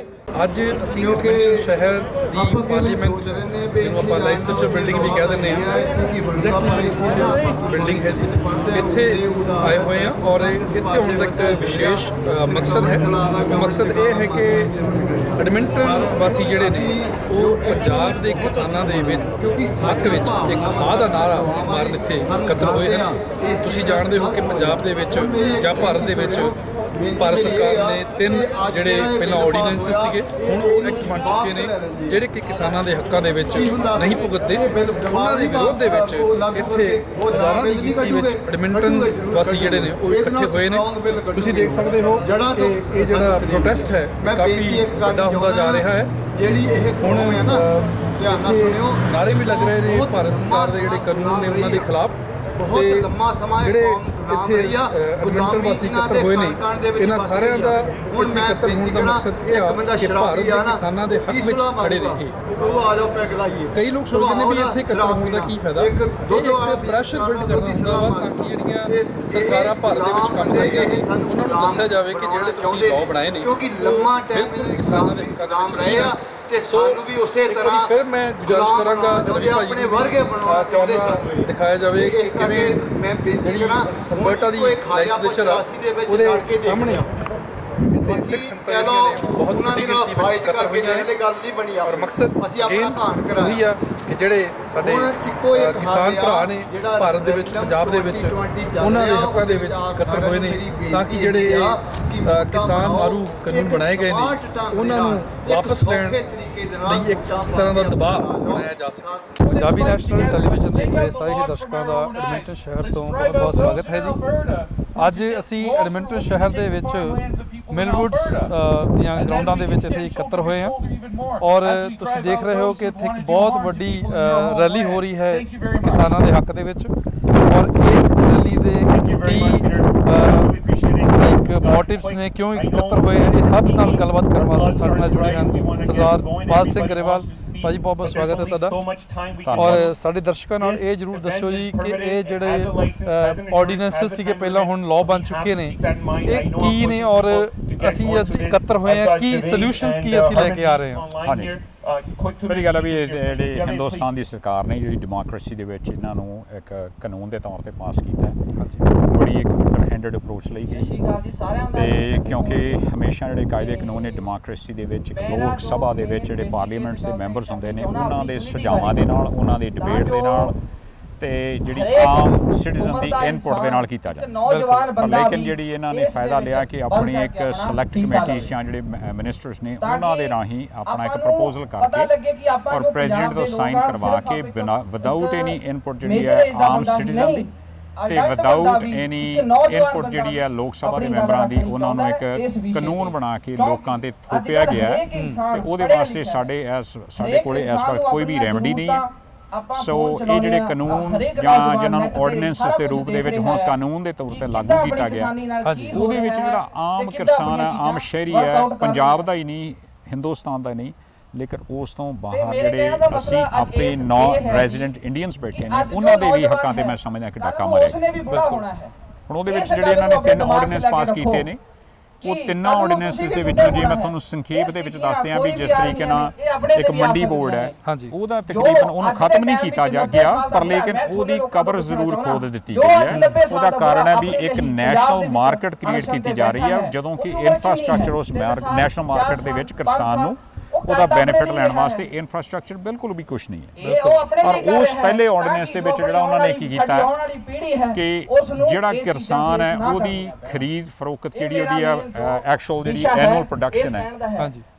ਅੱਜ ਅਸੀਂ ਸ਼ਹਿਰ ਦੀ ਪਾਰਲੀਮੈਂਟ ਜਿਹਨੂੰ ਆਪਾਂ ਲੈਜਿਸਲੇਚਰ ਬਿਲਡਿੰਗ ਵੀ ਕਹਿ ਦਿੰਦੇ ਹਾਂ, ਬਿਲਡਿੰਗ ਹੈ ਜੀ, ਇੱਥੇ ਆਏ ਹੋਏ ਹਾਂ। ਔਰ ਇੱਥੇ ਆਉਣ ਦਾ ਇੱਕ ਵਿਸ਼ੇਸ਼ ਮਕਸਦ ਹੈ। ਮਕਸਦ ਇਹ ਹੈ ਕਿ ਐਡਮਿੰਟਨ ਵਾਸੀ ਜਿਹੜੇ ਨੇ ਉਹ ਪੰਜਾਬ ਦੇ ਕਿਸਾਨਾਂ ਦੇ ਹੱਕ ਵਿੱਚ ਇੱਕ ਹਾਂ ਦਾ ਨਾਰਾ ਮਾਰਨ ਇੱਥੇ ਇਕੱਤਰ ਹੋਏ ਹਨ। ਤੁਸੀਂ ਜਾਣਦੇ ਹੋ ਕਿ ਪੰਜਾਬ ਦੇ ਵਿੱਚ ਜਾਂ ਭਾਰਤ ਦੇ ਵਿੱਚ ਭਾਰਤ ਸਰਕਾਰ ਨੇ 3 ਜਿਹੜੇ ਪਹਿਲਾਂ ਆਰਡੀਨੈਂਸਸ ਸੀਗੇ, ਹੁਣ ਉਹ ਐਕਟ ਬਣ ਚੁੱਕੇ ਨੇ, ਜਿਹੜੇ ਕਿ ਕਿਸਾਨਾਂ ਦੇ ਹੱਕਾਂ ਦੇ ਵਿੱਚ ਨਹੀਂ ਭੁਗਤਦੇ। ਉਹਨਾਂ ਦੇ ਵਿਰੋਧ ਦੇ ਵਿੱਚ ਇੱਥੇ ਹਜ਼ਾਰਾਂ ਦੀ ਗਿਣਤੀ ਵਿੱਚ ਐਡਮਿੰਟਨ ਵਾਸੀ ਜਿਹੜੇ ਨੇ ਉਹ ਇਕੱਠੇ ਹੋਏ ਨੇ। ਤੁਸੀਂ ਦੇਖ ਸਕਦੇ ਹੋ ਕਿ ਇਹ ਜਿਹੜਾ ਪ੍ਰੋਟੈਸਟ ਹੈ ਕਾਫੀ ਵੱਡਾ ਹੁੰਦਾ ਜਾ ਰਿਹਾ ਹੈ। ਹੁਣ ਧਿਆਨ ਨਾਲ ਸੁਣਿਓ, ਨਾਰੇ ਵੀ ਲੱਗ ਰਹੇ ਨੇ ਭਾਰਤ ਸਰਕਾਰ ਦੇ ਜਿਹੜੇ ਕਾਨੂੰਨ ਨੇ ਉਹਨਾਂ ਦੇ ਖਿਲਾਫ। ਬਹੁਤ ਲੰਮਾ ਸਮਾਂ ਜਿਹੜੇ ਇੱਥੇ ਐਡਮਿੰਟਨ ਵਾਸੀ ਇਕੱਤਰ ਹੋਏ ਨੇ, ਇਹਨਾਂ ਸਾਰਿਆਂ ਦਾ ਇੱਥੇ ਇਕੱਤਰ ਹੋਣ ਦਾ ਮਕਸਦ ਇਹ ਆ ਕਿ ਭਾਰਤ ਦੇ ਕਿਸਾਨਾਂ ਦੇ ਹੱਕ ਵਿੱਚ ਖੜੇ ਰਹੇ। ਕਈ ਲੋਕ ਸੋਚਦੇ ਨੇ ਵੀ ਇੱਥੇ ਇਕੱਤਰ ਹੋਣ ਦਾ ਕੀ ਫਾਇਦਾ। ਇਹ ਇੱਕ ਪ੍ਰੈਸ਼ਰ ਬਿਲਡ ਕਰਨਾ ਹੁੰਦਾ ਵਾ ਤਾਂ ਕਿ ਜਿਹੜੀਆਂ ਸਰਕਾਰਾਂ ਭਾਰਤ ਦੇ ਵਿੱਚ ਕੰਮ ਕਰਦੀਆਂ ਨੇ ਉਹਨਾਂ ਨੂੰ ਦੱਸਿਆ ਜਾਵੇ ਕਿ ਜਿਹੜੇ ਤੁਸੀਂ ਲਾਅ ਬਣਾਏ ਨੇ ਬਿਲਕੁਲ ਕਿਸਾਨਾਂ ਦੇ ਹੱਕਾਂ ਦੇ ਵਿੱਚ ਨਹੀਂ ਆ। ਤੇ ਸਾਨੂੰ ਵੀ ਉਸੇ ਤਰ੍ਹਾਂ ਫਿਰ ਮੈਂ ਗੁਜ਼ਾਰਿਸ਼ ਕਰਾਂਗਾ ਆਪਣੇ ਵਰਗੇ ਬਣਾਉਣਾ ਚਾਹੁੰਦੇ ਸਨ, ਦਿਖਾਇਆ ਜਾਵੇ ਕਿ ਕਿਵੇਂ ਮੈਂ ਬੇਨਤੀ ਕਰਾਂ ਅਲਬਰਟਾ ਦੀ ਲੈਜਿਸਲੇਚਰ ਆ ਉਹਦੇ ਸਾਹਮਣੇ ਸਿੱਖ ਸੰਤਾਂ ਨੇ ਬਹੁਤ ਵੱਡੀ ਗਿਣਤੀ ਵਿੱਚ ਇਕੱਤਰ ਹੋਈਆਂ ਨੇ। ਗੱਲ ਨਹੀਂ ਬਣੀ ਔਰ ਮਕਸਦ ਉਹੀ ਆ ਕਿ ਜਿਹੜੇ ਸਾਡੇ ਕਿਸਾਨ ਭਰਾ ਨੇ ਭਾਰਤ ਦੇ ਵਿੱਚ ਪੰਜਾਬ ਦੇ ਵਿੱਚ ਉਹਨਾਂ ਦੇ ਹੱਕਾਂ ਦੇ ਵਿੱਚ ਇਕੱਤਰ ਹੋਏ ਨੇ ਤਾਂ ਕਿ ਜਿਹੜੇ ਕਿਸਾਨ ਮਾਰੂ ਕਾਨੂੰਨ ਬਣਾਏ ਗਏ ਨੇ ਉਹਨਾਂ ਨੂੰ ਵਾਪਸ ਲੈਣ ਲਈ ਇੱਕ ਤਰ੍ਹਾਂ ਦਾ ਦਬਾਅ ਬਣਾਇਆ ਜਾ ਸਕੇ। ਪੰਜਾਬੀ ਨੈਸ਼ਨਲ ਟੈਲੀਵਿਜ਼ਨ ਦੇਖ ਰਹੇ ਸਾਰੇ ਹੀ ਦਰਸ਼ਕਾਂ ਦਾ ਐਡਮਿੰਟਨ ਸ਼ਹਿਰ ਤੋਂ ਬਹੁਤ ਬਹੁਤ ਸਵਾਗਤ ਹੈ ਜੀ। ਅੱਜ ਅਸੀਂ ਐਡਮਿੰਟਨ ਸ਼ਹਿਰ ਦੇ ਵਿੱਚ ਮਿਲਵੁੱਡਸ ਦੀਆਂ ਗਰਾਊਂਡਾਂ ਦੇ ਵਿੱਚ ਇੱਥੇ ਇਕੱਤਰ ਹੋਏ ਹਾਂ ਔਰ ਤੁਸੀਂ ਦੇਖ ਰਹੇ ਹੋ ਕਿ ਇੱਥੇ ਇੱਕ ਬਹੁਤ ਵੱਡੀ ਰੈਲੀ ਹੋ ਰਹੀ ਹੈ ਕਿਸਾਨਾਂ ਦੇ ਹੱਕ ਦੇ ਵਿੱਚ ਔਰ ਇਸ ਰੈਲੀ ਦੇ ਕੀ ਮੋਟਿਵਸ ਨੇ, ਕਿਉਂ ਇਕੱਤਰ ਹੋਏ ਹੈ, ਇਹ ਸਭ ਨਾਲ ਗੱਲਬਾਤ ਕਰਨ ਵਾਸਤੇ ਸਾਡੇ ਨਾਲ ਜੁੜੇ ਹਨ ਸਰਦਾਰ ਪਾਲ ਸਿੰਘ ਗਰੇਵਾਲ। ਭਾਜੀ ਬਹੁਤ ਬਹੁਤ ਸਵਾਗਤ ਹੈ ਤੁਹਾਡਾ। ਔਰ ਸਾਡੇ ਦਰਸ਼ਕਾਂ ਨਾਲ ਇਹ ਜ਼ਰੂਰ ਦੱਸੋ ਜੀ ਕਿ ਇਹ ਜਿਹੜੇ ਆਰਡੀਨੈਂਸਸ ਸੀਗੇ ਪਹਿਲਾਂ ਹੁਣ ਲਾਅ ਬਣ ਚੁੱਕੇ ਨੇ, ਇਹ ਕੀ ਨੇ ਔਰ ਅਸੀਂ ਅੱਜ ਇਕੱਤਰ ਹੋਏ ਹਾਂ, ਕੀ ਸੋਲਿਊਸ਼ਨਸ ਕੀ ਅਸੀਂ ਲੈ ਕੇ ਆ ਰਹੇ ਹਾਂ? ਹਾਂਜੀ, ਪਹਿਲੀ ਗੱਲ ਹੈ ਵੀ ਜਿਹੜੇ ਹਿੰਦੁਸਤਾਨ ਦੀ ਸਰਕਾਰ ਨੇ ਜਿਹੜੀ ਡੈਮੋਕ੍ਰੇਸੀ ਦੇ ਵਿੱਚ ਇਹਨਾਂ ਨੂੰ ਇੱਕ ਕਾਨੂੰਨ ਦੇ ਤੌਰ ਤੇ ਪਾਸ ਕੀਤਾ ਹੈ, ਬੜੀ ਇੱਕ ਅੰਡਰਹੈਂਡਡ ਅਪਰੋਚ ਲਈ ਗਈ ਤੇ ਕਿਉਂਕਿ ਹਮੇਸ਼ਾ ਜਿਹੜੇ ਕਾਇਦੇ ਕਾਨੂੰਨ ਨੇ ਡੈਮੋਕ੍ਰੇਸੀ ਦੇ ਵਿੱਚ ਲੋਕ ਸਭਾ ਦੇ ਵਿੱਚ ਜਿਹੜੇ ਪਾਰਲੀਮੈਂਟਸ ਦੇ ਮੈਂਬਰਸ ਹੁੰਦੇ ਨੇ ਉਹਨਾਂ ਦੇ ਸੁਝਾਵਾਂ ਦੇ ਨਾਲ, ਉਹਨਾਂ ਦੀ ਡਿਬੇਟ ਦੇ ਨਾਲ ਤੇ ਜਿਹੜੀ ਆਮ ਸਿਟੀਜ਼ਨ ਦੀ ਇਨਪੁਟ ਦੇ ਨਾਲ ਕੀਤਾ ਜਾਂਦਾ। ਪਰ ਲੇਕਿਨ ਜਿਹੜੀ ਇਹਨਾਂ ਨੇ ਫਾਇਦਾ ਲਿਆ ਕਿ ਆਪਣੀ ਇੱਕ ਸਿਲੈਕਟ ਕਮੇਟੀਜ਼ ਜਾਂ ਜਿਹੜੇ ਮਿਨਿਸਟਰਸ ਨੇ ਉਹਨਾਂ ਦੇ ਰਾਹੀਂ ਆਪਣਾ ਇੱਕ ਪ੍ਰਪੋਜ਼ਲ ਕਰਕੇ ਔਰ ਪ੍ਰੈਜ਼ੀਡੈਂਟ ਤੋਂ ਸਾਈਨ ਕਰਵਾ ਕੇ ਵਿਦਆਊਟ ਐਨੀ ਇਨਪੁਟ ਜਿਹੜੀ ਹੈ ਆਮ ਸਿਟੀਜ਼ਨ ਦੀ ਤੇ ਵਿਦਆਊਟ ਐਨੀ ਇਨਪੁਟ ਜਿਹੜੀ ਹੈ ਲੋਕ ਸਭਾ ਦੇ ਮੈਂਬਰਾਂ ਦੀ, ਉਹਨਾਂ ਨੂੰ ਇੱਕ ਕਾਨੂੰਨ ਬਣਾ ਕੇ ਲੋਕਾਂ ਤੇ ਥੋਪਿਆ ਗਿਆ ਤੇ ਉਹਦੇ ਵਾਸਤੇ ਸਾਡੇ ਕੋਲੇ ਇਸ ਵਕਤ ਕੋਈ ਵੀ ਰੈਮਡੀ ਨਹੀਂ ਹੈ। ਸੋ ਇਹ ਜਿਹੜੇ ਕਾਨੂੰਨ ਜਾਂ ਜਿਨ੍ਹਾਂ ਨੂੰ ਆਰਡੀਨੈਂਸਸ ਦੇ ਰੂਪ ਦੇ ਵਿੱਚ ਹੁਣ ਕਾਨੂੰਨ ਦੇ ਤੌਰ ਤੇ ਲਾਗੂ ਕੀਤਾ ਗਿਆ, ਉਹਦੇ ਵਿੱਚ ਜਿਹੜਾ ਆਮ ਕਿਸਾਨ ਹੈ, ਆਮ ਸ਼ਹਿਰੀ ਹੈ, ਪੰਜਾਬ ਦਾ ਹੀ ਨਹੀਂ, ਹਿੰਦੁਸਤਾਨ ਦਾ ਨਹੀਂ, ਲੇਕਿਨ ਉਸ ਤੋਂ ਬਾਹਰ ਜਿਹੜੇ ਅਸੀਂ ਆਪਣੇ ਨਾਨ ਰੈਜ਼ੀਡੈਂਟ ਇੰਡੀਅਨਸ ਬੈਠੇ ਨੇ ਉਹਨਾਂ ਦੇ ਵੀ ਹੱਕਾਂ ਤੇ ਮੈਂ ਸਮਝਦਾ ਕਿ ਡਾਕਾ ਮਾਰਿਆ। ਬਿਲਕੁਲ ਹੁਣ ਉਹਦੇ ਵਿੱਚ ਜਿਹੜੇ ਇਹਨਾਂ ਨੇ 3 ਆਰਡੀਨੈਂਸ ਪਾਸ ਕੀਤੇ ਨੇ, ਉਹ ਤਿੰਨਾਂ ਆਰਡੀਨੈਂਸਸ ਦੇ ਵਿੱਚੋਂ ਜੇ ਮੈਂ ਤੁਹਾਨੂੰ ਸੰਖੇਪ ਦੇ ਵਿੱਚ ਦੱਸਦੇ ਹਾਂ ਵੀ ਜਿਸ ਤਰੀਕੇ ਨਾਲ ਇੱਕ ਮੰਡੀ ਬੋਰਡ ਹੈ, ਉਹਦਾ ਤਕਰੀਬਨ ਉਹਨੂੰ ਖਤਮ ਨਹੀਂ ਕੀਤਾ ਗਿਆ ਪਰ ਲੇਕਿਨ ਉਹਦੀ ਕਬਰ ਜ਼ਰੂਰ ਖੋਦ ਦਿੱਤੀ ਗਈ ਹੈ। ਉਹਦਾ ਕਾਰਨ ਹੈ ਵੀ ਇੱਕ ਨੈਸ਼ਨਲ ਮਾਰਕੀਟ ਕ੍ਰੀਏਟ ਕੀਤੀ ਜਾ ਰਹੀ ਹੈ, ਜਦੋਂ ਕਿ ਇਨਫਰਾਸਟ੍ਰਕਚਰ ਉਸ ਨੈਸ਼ਨਲ ਮਾਰਕੀਟ ਦੇ ਵਿੱਚ ਕਿਸਾਨ ਨੂੰ ਉਹਦਾ ਬੈਨੀਫਿਟ ਲੈਣ ਵਾਸਤੇ ਇਨਫਰਾਸਟ੍ਰਕਚਰ ਬਿਲਕੁਲ ਵੀ ਕੁਝ ਨਹੀਂ ਹੈ। ਔਰ ਉਸ ਪਹਿਲੇ ਆਰਡੀਨੈਂਸ ਦੇ ਵਿੱਚ ਜਿਹੜਾ ਉਹਨਾਂ ਨੇ ਕੀ ਕੀਤਾ ਕਿ ਜਿਹੜਾ ਕਿਸਾਨ ਹੈ ਉਹਦੀ ਖਰੀਦ ਫਰੋਖਤ ਜਿਹੜੀ ਉਹਦੀ ਐਕਚੁਅਲ ਜਿਹੜੀ ਐਨੂਅਲ ਪ੍ਰੋਡਕਸ਼ਨ ਹੈ,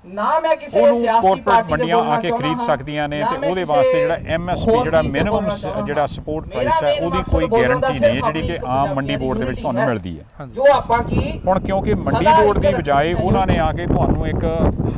ਨਾ ਮੈਂ ਕਿਸੇ ਸਿਆਸੀ ਕਾਰਪੋਰੇਟ ਮੰਡੀਆਂ ਆ ਕੇ ਖਰੀਦ ਸਕਦੀਆਂ ਨੇ ਤੇ ਉਹਦੇ ਵਾਸਤੇ ਜਿਹੜਾ ਐਮਐਸਪੀ ਜਿਹੜਾ ਮਿਨੀਮਮ ਜਿਹੜਾ ਸਪੋਰਟ ਪ੍ਰਾਈਸ ਹੈ ਉਹਦੀ ਕੋਈ ਗਾਰੰਟੀ ਨਹੀਂ ਹੈ ਜਿਹੜੀ ਕਿ ਆਮ ਮੰਡੀ ਬੋਰਡ ਦੇ ਵਿੱਚ ਤੁਹਾਨੂੰ ਮਿਲਦੀ ਹੈ। ਜੋ ਆਪਾਂ ਕੀ ਹੁਣ ਕਿਉਂਕਿ ਮੰਡੀ ਬੋਰਡ ਦੀ ਬਜਾਏ ਉਹਨਾਂ ਨੇ ਆ ਕੇ ਤੁਹਾਨੂੰ ਇੱਕ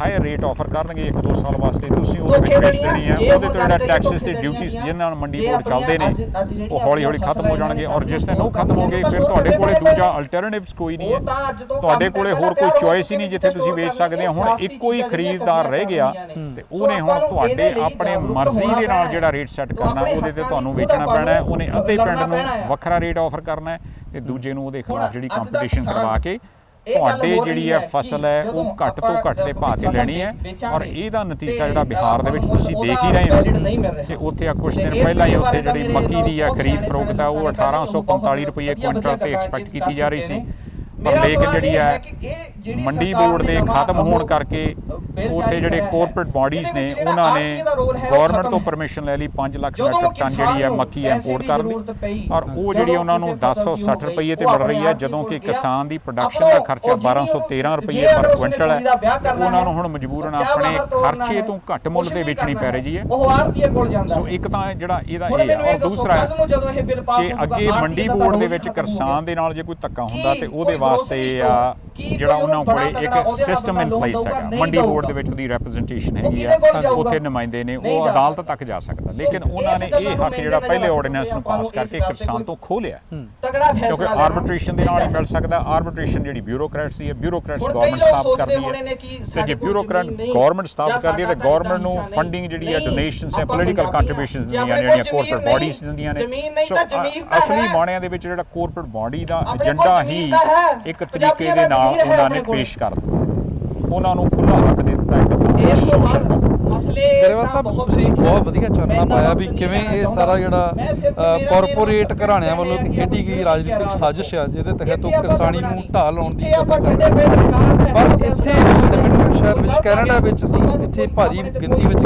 ਹਾਇਰ ਰੇਟ ਆਫਰ ਕਰਨਗੇ 1-2 ਸਾਲ ਵਾਸਤੇ, ਤੁਸੀਂ ਉਹਦੇ ਵਿੱਚ ਵੇਚ ਦੇਣੀ ਹੈ। ਉਹਦੇ ਤੋਂ ਜਿਹੜਾ ਟੈਕਸਿਸ ਤੇ ਡਿਊਟੀਜ਼ ਜਿਹਨਾਂ ਨਾਲ ਮੰਡੀ ਬੋਰਡ ਚੱਲਦੇ ਨੇ ਉਹ ਹੌਲੀ ਹੌਲੀ ਖਤਮ ਹੋ ਜਾਣਗੇ ਔਰ ਜਿਸ ਦਿਨ ਉਹ ਖਤਮ ਹੋ ਗਏ ਫਿਰ ਤੁਹਾਡੇ ਕੋਲੇ ਦੂਜਾ ਅਲਟਰਨੇਟਿਵਸ ਕੋਈ ਨਹੀਂ ਹੈ, ਤੁਹਾਡੇ ਕੋਲੇ ਹੋਰ ਕੋਈ ਚੋਇਸ ਹੀ ਨਹੀਂ ਜਿੱਥੇ ਤੁਸੀਂ ਵੇਚ ਸਕਦੇ ਹੋ। ਹੁਣ ਇੱਕੋ ਹੀ ਖਰੀਦਦਾਰ ਰਹਿ ਗਿਆ ਤੇ ਉਹਨੇ ਹੁਣ ਤੁਹਾਡੇ ਆਪਣੇ ਮਰਜ਼ੀ ਦੇ ਨਾਲ ਜਿਹੜਾ ਰੇਟ ਸੈੱਟ ਕਰਨਾ ਉਹਦੇ ਤੇ ਤੁਹਾਨੂੰ ਵੇਚਣਾ ਪੈਣਾ ਹੈ। ਉਹਨੇ ਅੱਧੇ ਪਿੰਡ ਨੂੰ ਵੱਖਰਾ ਰੇਟ ਆਫਰ ਕਰਨਾ ਹੈ ਤੇ ਦੂਜੇ ਨੂੰ ਉਹਦੇ ਖਿਲਾਫ ਜਿਹੜੀ ਕੰਪੀਟੀਸ਼ਨ ਕਰਵਾ ਕੇ ਤੁਹਾਡੇ ਜਿਹੜੀ ਹੈ ਫਸਲ ਹੈ ਉਹ ਘੱਟ ਤੋਂ ਘੱਟ ਦੇ ਭਾਅ ਤੇ ਲੈਣੀ ਹੈ। ਔਰ ਇਹਦਾ ਨਤੀਜਾ ਜਿਹੜਾ ਬਿਹਾਰ ਦੇ ਵਿੱਚ ਤੁਸੀਂ ਦੇਖ ਹੀ ਰਹੇ ਹੋ ਕਿ ਉੱਥੇ ਆ ਕੁਝ ਦਿਨ ਪਹਿਲਾਂ ਹੀ ਉੱਥੇ ਜਿਹੜੀ ਮੱਕੀ ਦੀ ਹੈ ਖਰੀਦ ਫਰੋਖਤ ਹੈ ਉਹ 1845 ਰੁਪਏ ਕੁਇੰਟਲ ਤੇ ਐਕਸਪੈਕਟ ਕੀਤੀ ਜਾ ਰਹੀ ਸੀ, ਪਰ ਲੇਕਿਨ ਜਿਹੜੀ ਹੈ ਮੰਡੀ ਬੋਰਡ ਦੇ ਖਤਮ ਹੋਣ ਕਰਕੇ ਉੱਥੇ ਜਿਹੜੇ ਕੋਰਪੋਰੇਟ ਬਾਡੀਜ਼ ਨੇ ਉਹਨਾਂ ਨੇ ਗਵਰਨਮੈਂਟ ਤੋਂ ਪਰਮਿਸ਼ਨ ਲੈ ਲਈ 5 ਲੱਖ ਮੈਟ੍ਰਿਕ ਟਨ ਜਿਹੜੀ ਹੈ ਮੱਕੀ ਇੰਪੋਰਟ ਕਰਨ ਦੀ ਔਰ ਉਹ ਜਿਹੜੀ ਉਹਨਾਂ ਨੂੰ 1060 ਰੁਪਏ ਤੇ ਮਿਲ ਰਹੀ ਹੈ, ਜਦੋਂ ਕਿ ਕਿਸਾਨ ਦੀ ਪ੍ਰੋਡਕਸ਼ਨ ਦਾ ਖਰਚਾ 1213 ਰੁਪਏ ਪਰ ਕੁਇੰਟਲ ਹੈ। ਉਹਨਾਂ ਨੂੰ ਹੁਣ ਮਜਬੂਰਨ ਆਪਣੇ ਖਰਚੇ ਤੋਂ ਘੱਟ ਮੁੱਲ ਦੇ ਵੇਚਣੀ ਪੈ ਰਹੀ ਹੈ। ਸੋ ਇੱਕ ਤਾਂ ਜਿਹੜਾ ਇਹਦਾ ਇਹ ਹੈ ਔਰ ਦੂਸਰਾ ਕਿ ਅੱਗੇ ਮੰਡੀ ਬੋਰਡ ਦੇ ਵਿੱਚ ਕਿਸਾਨ ਦੇ ਨਾਲ ਜੇ ਕੋਈ ਧੱਕਾ ਹੁੰਦਾ ਤੇ ਉਹਦੇ ਵਾਸਤੇ ਜਿਹੜਾ ਉਹਨਾਂ ਕੋਲੇ ਇੱਕ ਸਿਸਟਮ ਇਨ ਪਲੇਸ ਹੈਗਾ, ਮੰਡੀ ਬੋਰਡ ਦੇ ਵਿੱਚ ਉਹਦੀ ਰੈਪਰੈਜ਼ੈਂਟੇਸ਼ਨ ਹੈਗੀ ਆ, ਉੱਥੇ ਨੁਮਾਇੰਦੇ ਨੇ, ਉਹ ਅਦਾਲਤ ਤੱਕ ਜਾ ਸਕਦਾ। ਲੇਕਿਨ ਉਹਨਾਂ ਨੇ ਇਹ ਹੱਕ ਜਿਹੜਾ ਪਹਿਲੇ ਆਰਡੀਨੈਂਸ ਨੂੰ ਪਾਸ ਕਰਕੇ ਕਿਸਾਨ ਤੋਂ ਖੋਹ ਲਿਆ, ਕਿਉਂਕਿ ਆਰਬਿਟ੍ਰੇਸ਼ਨ ਦੇ ਨਾਲ ਹੀ ਮਿਲ ਸਕਦਾ। ਆਰਬਿਟ੍ਰੇਸ਼ਨ ਜਿਹੜੀ ਬਿਊਰੋਕਰੇਟਸੀ ਹੈ, ਬਿਊਰੋਕਰੇਟਸ ਗਵਰਨਮੈਂਟ ਸਥਾਪਿਤ ਕਰਦੀ ਹੈ ਤੇ ਜੇ ਬਿਊਰੋਕਰੇਟ ਗਵਰਨਮੈਂਟ ਸਥਾਪਿਤ ਕਰਦੀ ਹੈ ਤੇ ਗਵਰਨਮੈਂਟ ਨੂੰ ਫੰਡਿੰਗ ਜਿਹੜੀ ਹੈ ਡੋਨੇਸ਼ਨਸ ਹੈ, ਪੋਲੀਟੀਕਲ ਕੰਟਰੀਬਿਊਸ਼ਨਸ ਦਿੰਦੀਆਂ ਨੇ ਜਿਹੜੀਆਂ ਕੋਰਪੋਰੇਟ ਬਾਡੀਜ਼ ਦਿੰਦੀਆਂ ਨੇ। ਸੋ ਅਸਲੀ ਮਾਣਿਆਂ ਦੇ ਵਿੱਚ ਜਿਹੜਾ ਕੋਰਪੋਰੇਟ ਬਾਡੀ ਦਾ ਏਜੰਡਾ ਹੀ ਇੱਕ ਤਰੀਕੇ ਦੇ ਨਾਲ ਉਹਨਾਂ ਨੇ ਪੇਸ਼ ਕਰ ਦਿੱਤਾ, ਉਹਨਾਂ ਨੂੰ ਖੁੱਲ੍ਹਾ ਹੱਕ ਦੇ ਦਿੱਤਾ ਇੱਕ ਸ਼ੋਸ਼ਣ। ਗਰੇਵਾਲ ਸਾਹਿਬ ਤੁਸੀਂ ਬਹੁਤ ਵਧੀਆ ਚਾਨਣਾ ਪਾਇਆ ਵੀ ਕਿਵੇਂ ਇਹ ਸਾਰਾ ਜਿਹੜਾ ਕਾਰਪੋਰੇਟ ਘਰਾਣਿਆਂ ਵੱਲੋਂ ਖੇਡੀ ਗਈ ਰਾਜਨੀਤਿਕ ਸਾਜ਼ਿਸ਼ ਹੈ ਜਿਹਦੇ ਤਹਿਤ ਉਹ ਕਿਸਾਨੀ ਨੂੰ ਢਾਹ ਲਾਉਣ ਦੀ ਕੋਸ਼ਿਸ਼ ਕਰਦੇ ਨੇ। ਪਰ ਇੱਥੇ ਐਡਮਿੰਟਨ ਸ਼ਹਿਰ ਵਿੱਚ ਕੈਨੇਡਾ ਵਿੱਚ ਅਸੀਂ ਇੱਥੇ ਭਾਰੀ ਗਿਣਤੀ ਵਿੱਚ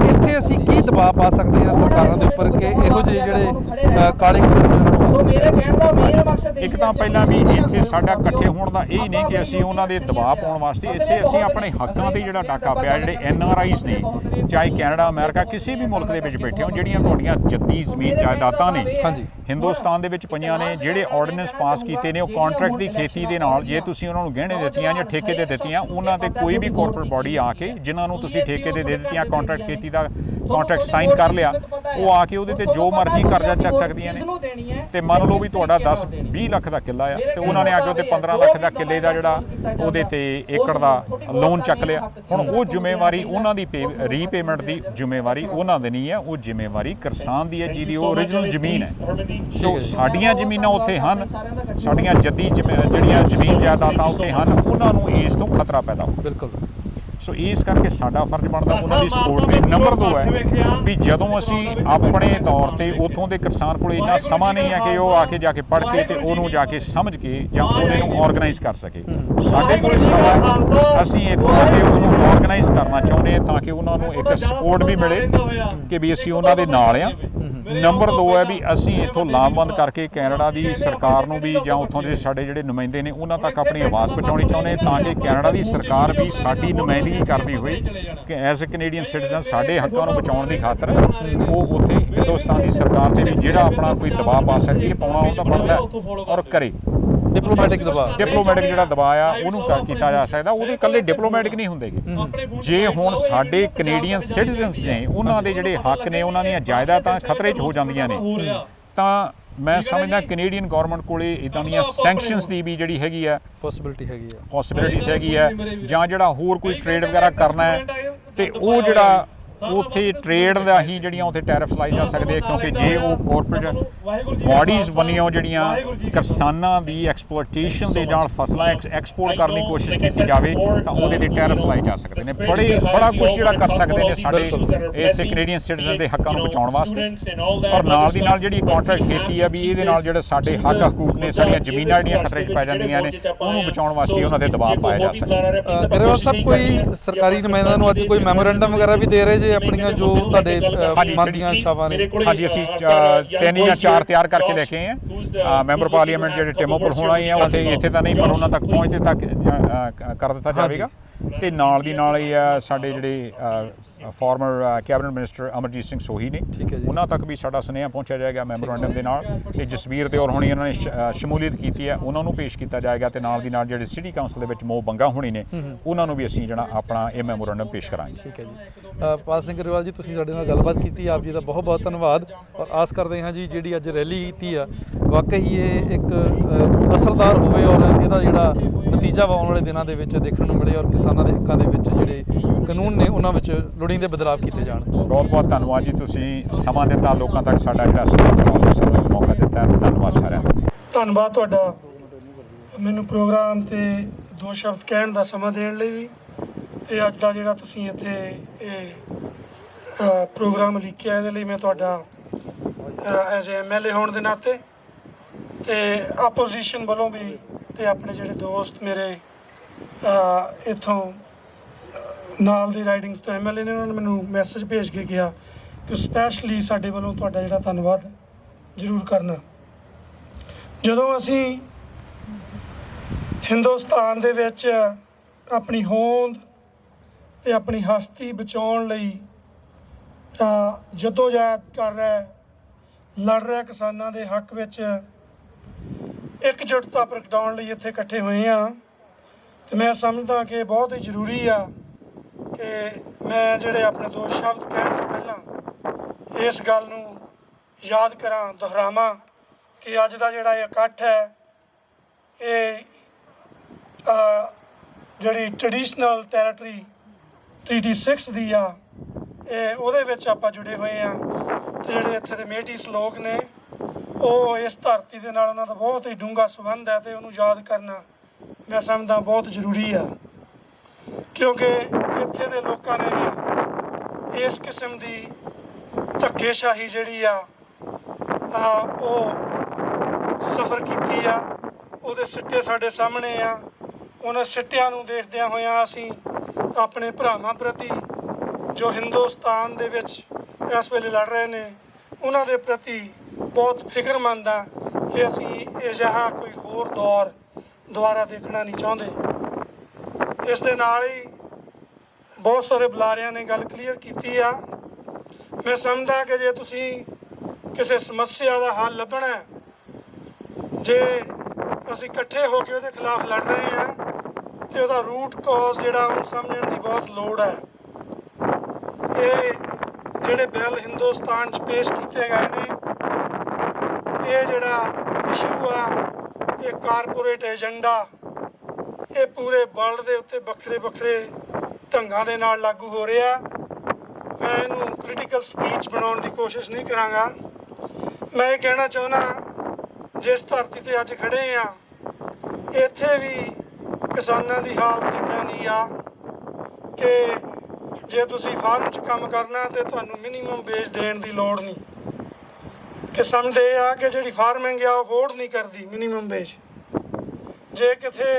ਇੱਥੇ ਅਸੀਂ ਕੀ ਦਬਾਅ ਪਾ ਸਕਦੇ ਹਾਂ ਸਰਕਾਰਾਂ ਦੇ ਉੱਪਰ ਕਿ ਇਹੋ ਜਿਹੇ ਜਿਹੜੇ ਕਾਲੇ ਕਾਨੂੰਨ ਸੋ ਮੇਰੇ ਕਹਿਣ ਦਾ ਮੇਨ ਮਕਸਦ ਇੱਕ ਤਾਂ ਪਹਿਲਾਂ ਵੀ ਇੱਥੇ ਸਾਡਾ ਇਕੱਠੇ ਹੋਣ ਦਾ ਇਹ ਨਹੀਂ ਕਿ ਅਸੀਂ ਉਹਨਾਂ ਦੇ ਦਬਾਅ ਪਾਉਣ ਵਾਸਤੇ, ਇੱਥੇ ਅਸੀਂ ਆਪਣੇ ਹੱਕਾਂ ਤੇ ਜਿਹੜਾ ਡਾਕਾ ਪਿਆ, ਜਿਹੜੇ NRIs ਨੇ ਚਾਹੇ ਕੈਨੇਡਾ ਅਮਰੀਕਾ ਕਿਸੇ ਵੀ ਮੁਲਕ ਦੇ ਵਿੱਚ ਬੈਠੇ ਹੋ, ਜਿਹੜੀਆਂ ਤੁਹਾਡੀਆਂ ਜੱਦੀ ਜ਼ਮੀਨ ਜਾਇਦਾਦਾਂ ਨੇ ਹਿੰਦੁਸਤਾਨ ਦੇ ਵਿੱਚ ਪਈਆਂ ਨੇ, ਜਿਹੜੇ ਆਰਡੀਨੈਂਸ ਪਾਸ ਕੀਤੇ ਨੇ ਉਹ ਕੰਟਰੈਕਟ ਦੀ ਖੇਤੀ ਦੇ ਨਾਲ, ਜੇ ਤੁਸੀਂ ਉਹਨਾਂ ਨੂੰ ਗਹਿਣੇ ਦਿੱਤੀਆਂ ਜਾਂ ਠੇਕੇ ਤੇ ਦਿੱਤੀਆਂ, ਉਹਨਾਂ ਤੇ ਕੋਈ ਵੀ ਕਾਰਪੋਰੇਟ ਬਾਡੀ ਆ ਕੇ ਜਿਨ੍ਹਾਂ ਨੂੰ ਤੁਸੀਂ ਠੇਕੇ ਤੇ ਦੇ ਦਿੱਤੀਆਂ, ਕੰਟਰੈਕਟ ਖੇਤੀ ਦਾ ਕੰਟਰੈਕਟ ਸਾਈਨ ਕਰ ਲਿਆ, ਉਹ ਆ ਕੇ ਉਹਦੇ ਤੇ ਜੋ ਮਰਜ਼ੀ ਕਰਜ਼ਾ ਚੱਕ ਸਕਦੀਆਂ ਨੇ। ਤੇ ਮੰਨ ਲਓ ਵੀ ਤੁਹਾਡਾ 10-20 ਲੱਖ ਦਾ ਕਿੱਲਾ ਆ ਤੇ ਉਹਨਾਂ ਨੇ ਅੱਜ ਉਹਦੇ 15 ਲੱਖ ਦਾ ਕਿੱਲੇ ਦਾ ਜਿਹੜਾ ਉਹਦੇ ਤੇ ਏਕੜ ਦਾ ਲੋਨ ਚੱਕ ਲਿਆ। ਹੁਣ ਉਹ ਜ਼ਿੰਮੇਵਾਰੀ ਉਹਨਾਂ ਦੀ ਰੀਪੇਮੈਂਟ ਦੀ ਜ਼ਿੰਮੇਵਾਰੀ ਉਹਨਾਂ ਦੀ ਨਹੀਂ ਹੈ, ਉਹ ਜ਼ਿੰਮੇਵਾਰੀ ਕਿਸਾਨ ਦੀ ਹੈ ਜਿਹਦੀ ਉਹ ਓਰੀਜਨਲ ਜ਼ਮੀਨ ਹੈ। ਸੋ ਸਾਡੀਆਂ ਜ਼ਮੀਨਾਂ ਉੱਥੇ ਹਨ, ਸਾਡੀਆਂ ਜੱਦੀ ਜਿਹੜੀਆਂ ਜ਼ਮੀਨ ਜਾਇਦਾਦਾਂ ਉੱਥੇ ਹਨ, ਉਹਨਾਂ ਨੂੰ ਇਸ ਤੋਂ ਖਤਰਾ ਪੈਦਾ ਹੋ। ਬਿਲਕੁਲ। ਸੋ ਇਸ ਕਰਕੇ ਸਾਡਾ ਫਰਜ਼ ਬਣਦਾ ਉਹਨਾਂ ਦੀ ਸਪੋਰਟ ਦੀ। ਨੰਬਰ 2 ਹੈ ਵੀ ਜਦੋਂ ਅਸੀਂ ਆਪਣੇ ਤੌਰ ਤੇ ਉੱਥੋਂ ਦੇ ਕਿਸਾਨ ਕੋਲ ਇੰਨਾ ਸਮਾਂ ਨਹੀਂ ਹੈ ਕਿ ਉਹ ਆ ਕੇ ਜਾ ਕੇ ਪੜ੍ਹ ਕੇ ਤੇ ਉਹਨੂੰ ਜਾ ਕੇ ਸਮਝ ਕੇ ਜਾਂ ਉਹਦੇ ਨੂੰ ਆਰਗੇਨਾਈਜ਼ ਕਰ ਸਕੇ। ਸਾਡੇ ਕੋਲ ਸਮਾਂ, ਅਸੀਂ ਇੱਥੋਂ ਆ ਕੇ ਉਹਨੂੰ ਆਰਗੇਨਾਈਜ਼ ਕਰਨਾ ਚਾਹੁੰਦੇ ਹਾਂ ਤਾਂ ਕਿ ਉਹਨਾਂ ਨੂੰ ਇੱਕ ਸਪੋਰਟ ਵੀ ਮਿਲੇ ਕਿ ਵੀ ਅਸੀਂ ਉਹਨਾਂ ਦੇ ਨਾਲ ਆ। ਨੰਬਰ 2 ਹੈ ਵੀ ਅਸੀਂ ਇੱਥੋਂ ਲਾਮਬੰਦ ਕਰਕੇ ਕੈਨੇਡਾ ਦੀ ਸਰਕਾਰ ਨੂੰ ਵੀ ਜਾਂ ਉੱਥੋਂ ਦੇ ਸਾਡੇ ਜਿਹੜੇ ਨੁਮਾਇੰਦੇ ਨੇ ਉਹਨਾਂ ਤੱਕ ਆਪਣੀ ਆਵਾਜ਼ ਪਹੁੰਚਾਉਣੀ ਚਾਹੁੰਦੇ ਤਾਂ ਕਿ ਕੈਨੇਡਾ ਦੀ ਸਰਕਾਰ ਵੀ ਸਾਡੀ ਨੁਮਾਇੰਦਗੀ ਕਰਦੀ ਹੋਈ ਕਿ ਐਜ਼ ਅ ਕੈਨੇਡੀਅਨ ਸਿਟੀਜ਼ਨ ਸਾਡੇ ਹੱਕਾਂ ਨੂੰ ਬਚਾਉਣ ਦੀ ਖਾਤਰ ਉਹ ਉੱਥੇ ਹਿੰਦੁਸਤਾਨ ਦੀ ਸਰਕਾਰ ਤੇ ਵੀ ਜਿਹੜਾ ਆਪਣਾ ਕੋਈ ਦਬਾਅ ਪਾ ਸਕਦੀ ਹੈ, ਪਾਉਣਾ ਉਹਦਾ ਬਣਦਾ ਔਰ ਕਰੇ। ਡਿਪਲੋਮੈਟਿਕ ਜਿਹੜਾ ਦਬਾਅ ਆ ਉਹਨੂੰ ਕੀਤਾ ਜਾ ਸਕਦਾ। ਉਹਦੇ ਇਕੱਲੇ ਡਿਪਲੋਮੈਟਿਕ ਨਹੀਂ ਹੁੰਦੇਗੇ। ਜੇ ਹੁਣ ਸਾਡੇ ਕੈਨੇਡੀਅਨ ਸਿਟੀਜ਼ਨਸ ਨੇ ਉਹਨਾਂ ਦੇ ਜਿਹੜੇ ਹੱਕ ਨੇ, ਉਹਨਾਂ ਦੀਆਂ ਜਾਇਦਾਦਾਂ ਖਤਰੇ 'ਚ ਹੋ ਜਾਂਦੀਆਂ ਨੇ, ਤਾਂ ਮੈਂ ਸਮਝਦਾ ਕੈਨੇਡੀਅਨ ਗਵਰਨਮੈਂਟ ਕੋਲੇ ਇੱਦਾਂ ਦੀਆਂ ਸੈਂਕਸ਼ਨਸ ਦੀ ਵੀ ਜਿਹੜੀ ਹੈਗੀ ਆ ਪੋਸਿਬਿਲਿਟੀਜ਼ ਹੈਗੀ ਆ, ਜਾਂ ਜਿਹੜਾ ਹੋਰ ਕੋਈ ਟ੍ਰੇਡ ਵਗੈਰਾ ਕਰਨਾ ਹੈ ਤੇ ਉਹ ਜਿਹੜਾ ਉੱਥੇ ਟ੍ਰੇਡ ਦਾ ਹੀ ਜਿਹੜੀਆਂ ਉੱਥੇ ਟੈਰਿਫਸ ਲਾਏ ਜਾ ਸਕਦੇ ਆ, ਕਿਉਂਕਿ ਜੇ ਉਹ ਕਾਰਪੋਰੇਟ ਬਾਡੀਜ਼ ਬਣੀਆਂ ਜਿਹੜੀਆਂ ਕਿਸਾਨਾਂ ਦੀ ਐਕਸਪਲੋਇਟੇਸ਼ਨ ਦੇ ਨਾਲ ਫਸਲਾਂ ਐਕਸਪੋਰਟ ਕਰਨ ਦੀ ਕੋਸ਼ਿਸ਼ ਕੀਤੀ ਜਾਵੇ ਤਾਂ ਉਹਦੇ ਤੇ ਟੈਰਿਫਸ ਲਾਏ ਜਾ ਸਕਦੇ ਨੇ। ਬੜਾ ਕੁਝ ਜਿਹੜਾ ਕਰ ਸਕਦੇ ਨੇ ਸਾਡੇ ਇੱਥੇ ਕੈਨੇਡੀਅਨ ਸਿਟੀਜ਼ਨ ਦੇ ਹੱਕਾਂ ਨੂੰ ਬਚਾਉਣ ਵਾਸਤੇ। ਔਰ ਨਾਲ ਦੀ ਨਾਲ ਜਿਹੜੀ ਕੰਟਰੈਕਟ ਖੇਤੀ ਆ ਵੀ ਇਹਦੇ ਨਾਲ ਜਿਹੜੇ ਸਾਡੇ ਹੱਕ ਹਕੂਕ ਨੇ, ਸਾਡੀਆਂ ਜ਼ਮੀਨਾਂ ਜਿਹੜੀਆਂ ਖਤਰੇ 'ਚ ਪੈ ਜਾਂਦੀਆਂ ਨੇ, ਉਹਨੂੰ ਬਚਾਉਣ ਵਾਸਤੇ ਉਹਨਾਂ ਤੇ ਦਬਾਅ ਪਾਇਆ ਜਾ ਸਕਦਾ। ਗਰੇਵਾਲ ਸਾਹਿਬ, ਕੋਈ ਸਰਕਾਰੀ ਨੁਮਾਇੰਦਿਆਂ ਨੂੰ ਅੱਜ ਕੋਈ ਮੈਮੋਰੈਂਡਮ ਵਗੈਰਾ ਵੀ ਦੇ ਰਹੇ ਆਪਣੀਆਂ ਜੋ ਤੁਹਾਡੇ ਮਨ ਦੀਆਂ ਇੱਛਾਵਾਂ ਨੇ? ਹਾਂਜੀ, ਅਸੀਂ 3 ਜਾਂ 4 ਤਿਆਰ ਕਰਕੇ ਲੈ ਕੇ ਆਏ ਹਾਂ। ਮੈਂਬਰ ਪਾਰਲੀਮੈਂਟ ਜਿਹੜੇ ਟਿਮੋਪਲ ਹੋਣਾ ਹੀ ਆ ਉੱਥੇ, ਇੱਥੇ ਤਾਂ ਨਹੀਂ ਪਰ ਉਹਨਾਂ ਤੱਕ ਪਹੁੰਚਦੇ ਤੱਕ ਕਰ ਦਿੱਤਾ ਜਾਵੇਗਾ। ਤੇ ਨਾਲ ਦੀ ਨਾਲ ਹੀ ਸਾਡੇ ਜਿਹੜੇ farmer cabinet minister Amarjit Singh Sohi ਨੇ, ਉਹਨਾਂ ਤੱਕ ਵੀ ਸਾਡਾ ਸੁਨੇਹਾ ਪਹੁੰਚਿਆ ਜਾਏਗਾ ਮੈਮੋਰੈਂਡਮ ਦੇ ਨਾਲ। ਤੇ ਜਸਵੀਰ ਦਿਓਲ ਹੋਣੀ ਉਹਨਾਂ ਨੇ ਸ਼ਮੂਲੀਅਤ ਕੀਤੀ ਹੈ, ਉਹਨਾਂ ਨੂੰ ਪੇਸ਼ ਕੀਤਾ ਜਾਏਗਾ। ਤੇ ਨਾਲ ਦੀ ਨਾਲ ਜਿਹੜੇ ਸਿਟੀ ਕਾਉਂਸਲ ਦੇ ਵਿੱਚ ਮੋ ਬੰਗਾ ਹੋਣੀ ਨੇ, ਉਹਨਾਂ ਨੂੰ ਵੀ ਅਸੀਂ ਜਿਹੜਾ ਆਪਣਾ ਇਹ ਮੈਮੋਰੈਂਡਮ ਪੇਸ਼ ਕਰਾਂਗੇ। ਠੀਕ ਹੈ ਜੀ। ਪਾਲ ਸਿੰਘ ਗਰੇਵਾਲ ਜੀ, ਤੁਸੀਂ ਸਾਡੇ ਨਾਲ ਗੱਲਬਾਤ ਕੀਤੀ, ਆਪ ਜੀ ਦਾ ਬਹੁਤ ਬਹੁਤ ਧੰਨਵਾਦ। ਔਰ ਆਸ ਕਰਦੇ ਹਾਂ ਜੀ ਜਿਹੜੀ ਅੱਜ ਰੈਲੀ ਕੀਤੀ ਆ ਵਾਕਈ ਇਹ ਇੱਕ ਅਸਰਦਾਰ ਹੋਵੇ ਔਰ ਇਹਦਾ ਜਿਹੜਾ ਨਤੀਜਾ ਆਉਣ ਵਾਲੇ ਦਿਨਾਂ ਦੇ ਵਿੱਚ ਦੇਖਣ ਨੂੰ ਮਿਲੇ ਔਰ ਕਿਸਾਨਾਂ ਦੇ ਹੱਕਾਂ ਦੇ ਵਿੱਚ ਜਿਹੜੇ ਕਾਨੂੰਨ ਨੇ ਉਹਨਾਂ ਵਿੱਚ ਲੋੜੀਂਦੇ ਬਦਲਾਅ ਕੀਤੇ ਜਾਣ। ਬਹੁਤ ਬਹੁਤ ਧੰਨਵਾਦ ਜੀ, ਤੁਸੀਂ ਸਮਾਂ ਦਿੱਤਾ, ਲੋਕਾਂ ਤੱਕ ਸਾਡਾ ਜਿਹੜਾ ਪਹੁੰਚਾਉਣ ਦਾ ਮੌਕਾ ਦਿੱਤਾ। ਧੰਨਵਾਦ ਸਾਰਿਆਂ ਦਾ। ਧੰਨਵਾਦ ਤੁਹਾਡਾ, ਮੈਨੂੰ ਪ੍ਰੋਗਰਾਮ ਤੇ 2 ਸ਼ਬਦ ਕਹਿਣ ਦਾ ਸਮਾਂ ਦੇਣ ਲਈ ਵੀ, ਤੇ ਅੱਜ ਦਾ ਜਿਹੜਾ ਤੁਸੀਂ ਇੱਥੇ ਇਹ ਪ੍ਰੋਗਰਾਮ ਲਿਖਿਆ ਇਹਦੇ ਲਈ ਮੈਂ ਤੁਹਾਡਾ ਐਜ਼ MLA ਹੋਣ ਦੇ ਨਾਤੇ ਤੇ ਆਪੋਜੀਸ਼ਨ ਵੱਲੋਂ ਵੀ ਤੇ ਆਪਣੇ ਜਿਹੜੇ ਦੋਸਤ ਮੇਰੇ ਇੱਥੋਂ ਨਾਲ ਦੀ ਰਾਈਡਿੰਗਸ ਤੋਂ MLA ਨੇ, ਉਹਨਾਂ ਨੇ ਮੈਨੂੰ ਮੈਸੇਜ ਭੇਜ ਕੇ ਕਿਹਾ ਕਿ ਸਪੈਸ਼ਲੀ ਸਾਡੇ ਵੱਲੋਂ ਤੁਹਾਡਾ ਜਿਹੜਾ ਧੰਨਵਾਦ ਜ਼ਰੂਰ ਕਰਨਾ। ਜਦੋਂ ਅਸੀਂ ਹਿੰਦੁਸਤਾਨ ਦੇ ਵਿੱਚ ਆਪਣੀ ਹੋਂਦ ਤੇ ਆਪਣੀ ਹਸਤੀ ਬਚਾਉਣ ਲਈ ਜਦੋਜਹਿਦ ਕਰ ਰਿਹਾ, ਲੜ ਰਿਹਾ ਕਿਸਾਨਾਂ ਦੇ ਹੱਕ ਵਿੱਚ ਇਕਜੁੱਟਤਾ ਪ੍ਰਗਟਾਉਣ ਲਈ ਇੱਥੇ ਇਕੱਠੇ ਹੋਏ ਹਾਂ, ਤੇ ਮੈਂ ਸਮਝਦਾ ਕਿ ਬਹੁਤ ਹੀ ਜ਼ਰੂਰੀ ਆ ਕਿ ਮੈਂ ਜਿਹੜੇ ਆਪਣੇ 2 ਸ਼ਬਦ ਕਹਿਣ ਤੋਂ ਪਹਿਲਾਂ ਇਸ ਗੱਲ ਨੂੰ ਯਾਦ ਕਰਾਂ, ਦੁਹਰਾਵਾਂ ਕਿ ਅੱਜ ਦਾ ਜਿਹੜਾ ਇਹ ਇਕੱਠ ਹੈ ਇਹ ਜਿਹੜੀ ਟ੍ਰੈਡੀਸ਼ਨਲ ਟੈਰੀਟਰੀ Treaty 6 ਦੀ ਆ, ਇਹ ਉਹਦੇ ਵਿੱਚ ਆਪਾਂ ਜੁੜੇ ਹੋਏ ਆ। ਤੇ ਜਿਹੜੇ ਇੱਥੇ ਦੇ ਮੇਟਿਸ ਲੋਕ ਨੇ ਉਹ ਇਸ ਧਰਤੀ ਦੇ ਨਾਲ ਉਹਨਾਂ ਦਾ ਬਹੁਤ ਹੀ ਡੂੰਘਾ ਸੰਬੰਧ ਹੈ ਤੇ ਉਹਨੂੰ ਯਾਦ ਕਰਨਾ ਮੈਂ ਸਮਝਦਾ ਬਹੁਤ ਜ਼ਰੂਰੀ ਆ, ਕਿਉਂਕਿ ਇੱਥੇ ਦੇ ਲੋਕਾਂ ਨੇ ਵੀ ਇਸ ਕਿਸਮ ਦੀ ਧੱਕੇਸ਼ਾਹੀ ਜਿਹੜੀ ਆ ਉਹ ਸਫ਼ਰ ਕੀਤੀ ਆ, ਉਹਦੇ ਸਿੱਟੇ ਸਾਡੇ ਸਾਹਮਣੇ ਆ। ਉਹਨਾਂ ਸਿੱਟਿਆਂ ਨੂੰ ਦੇਖਦਿਆਂ ਹੋਇਆਂ ਅਸੀਂ ਆਪਣੇ ਭਰਾਵਾਂ ਪ੍ਰਤੀ ਜੋ ਹਿੰਦੁਸਤਾਨ ਦੇ ਵਿੱਚ ਇਸ ਵੇਲੇ ਲੜ ਰਹੇ ਨੇ ਉਹਨਾਂ ਦੇ ਪ੍ਰਤੀ ਬਹੁਤ ਫਿਕਰਮੰਦ ਆ ਕਿ ਅਸੀਂ ਅਜਿਹਾ ਕੋਈ ਹੋਰ ਦੌਰ ਦੁਬਾਰਾ ਦੇਖਣਾ ਨਹੀਂ ਚਾਹੁੰਦੇ। ਇਸ ਦੇ ਨਾਲ ਹੀ ਬਹੁਤ ਸਾਰੇ ਬੁਲਾਰਿਆਂ ਨੇ ਗੱਲ ਕਲੀਅਰ ਕੀਤੀ ਆ। ਮੈਂ ਸਮਝਦਾ ਕਿ ਜੇ ਤੁਸੀਂ ਕਿਸੇ ਸਮੱਸਿਆ ਦਾ ਹੱਲ ਲੱਭਣਾ ਹੈ, ਜੇ ਅਸੀਂ ਇਕੱਠੇ ਹੋ ਕੇ ਉਹਦੇ ਖਿਲਾਫ ਲੜ ਰਹੇ ਹਾਂ, ਤੇ ਉਹਦਾ ਰੂਟ ਕਾਜ਼ ਜਿਹੜਾ ਉਹਨੂੰ ਸਮਝਣ ਦੀ ਬਹੁਤ ਲੋੜ ਹੈ। ਇਹ ਜਿਹੜੇ ਬਿੱਲ ਹਿੰਦੁਸਤਾਨ 'ਚ ਪੇਸ਼ ਕੀਤੇ ਗਏ ਨੇ, ਇਹ ਜਿਹੜਾ ਇਸ਼ੂ ਆ, ਇਹ ਕਾਰਪੋਰੇਟ ਏਜੰਡਾ, ਇਹ ਪੂਰੇ ਵਰਲਡ ਦੇ ਉੱਤੇ ਵੱਖਰੇ ਵੱਖਰੇ ਢੰਗਾਂ ਦੇ ਨਾਲ ਲਾਗੂ ਹੋ ਰਿਹਾ। ਮੈਂ ਇਹਨੂੰ ਪੋਲੀਟੀਕਲ ਸਪੀਚ ਬਣਾਉਣ ਦੀ ਕੋਸ਼ਿਸ਼ ਨਹੀਂ ਕਰਾਂਗਾ। ਮੈਂ ਇਹ ਕਹਿਣਾ ਚਾਹੁੰਦਾ, ਜਿਸ ਧਰਤੀ ਤੇ ਅੱਜ ਖੜੇ ਆ, ਇੱਥੇ ਵੀ ਕਿਸਾਨਾਂ ਦੀ ਹਾਲਤ ਇੱਦਾਂ ਦੀ ਆ ਕਿ ਜੇ ਤੁਸੀਂ ਫਾਰਮ 'ਚ ਕੰਮ ਕਰਨਾ ਤੇ ਤੁਹਾਨੂੰ ਮਿਨੀਮਮ ਵੇਜ ਦੇਣ ਦੀ ਲੋੜ ਨਹੀਂ। ਕਿ ਸਮਝਦੇ ਆ ਕਿ ਜਿਹੜੀ ਫਾਰਮਿੰਗ ਆ ਉਹ ਅਫੋਰਡ ਨਹੀਂ ਕਰਦੀ ਮਿਨੀਮਮ ਵੇਜ। ਜੇ ਕਿਤੇ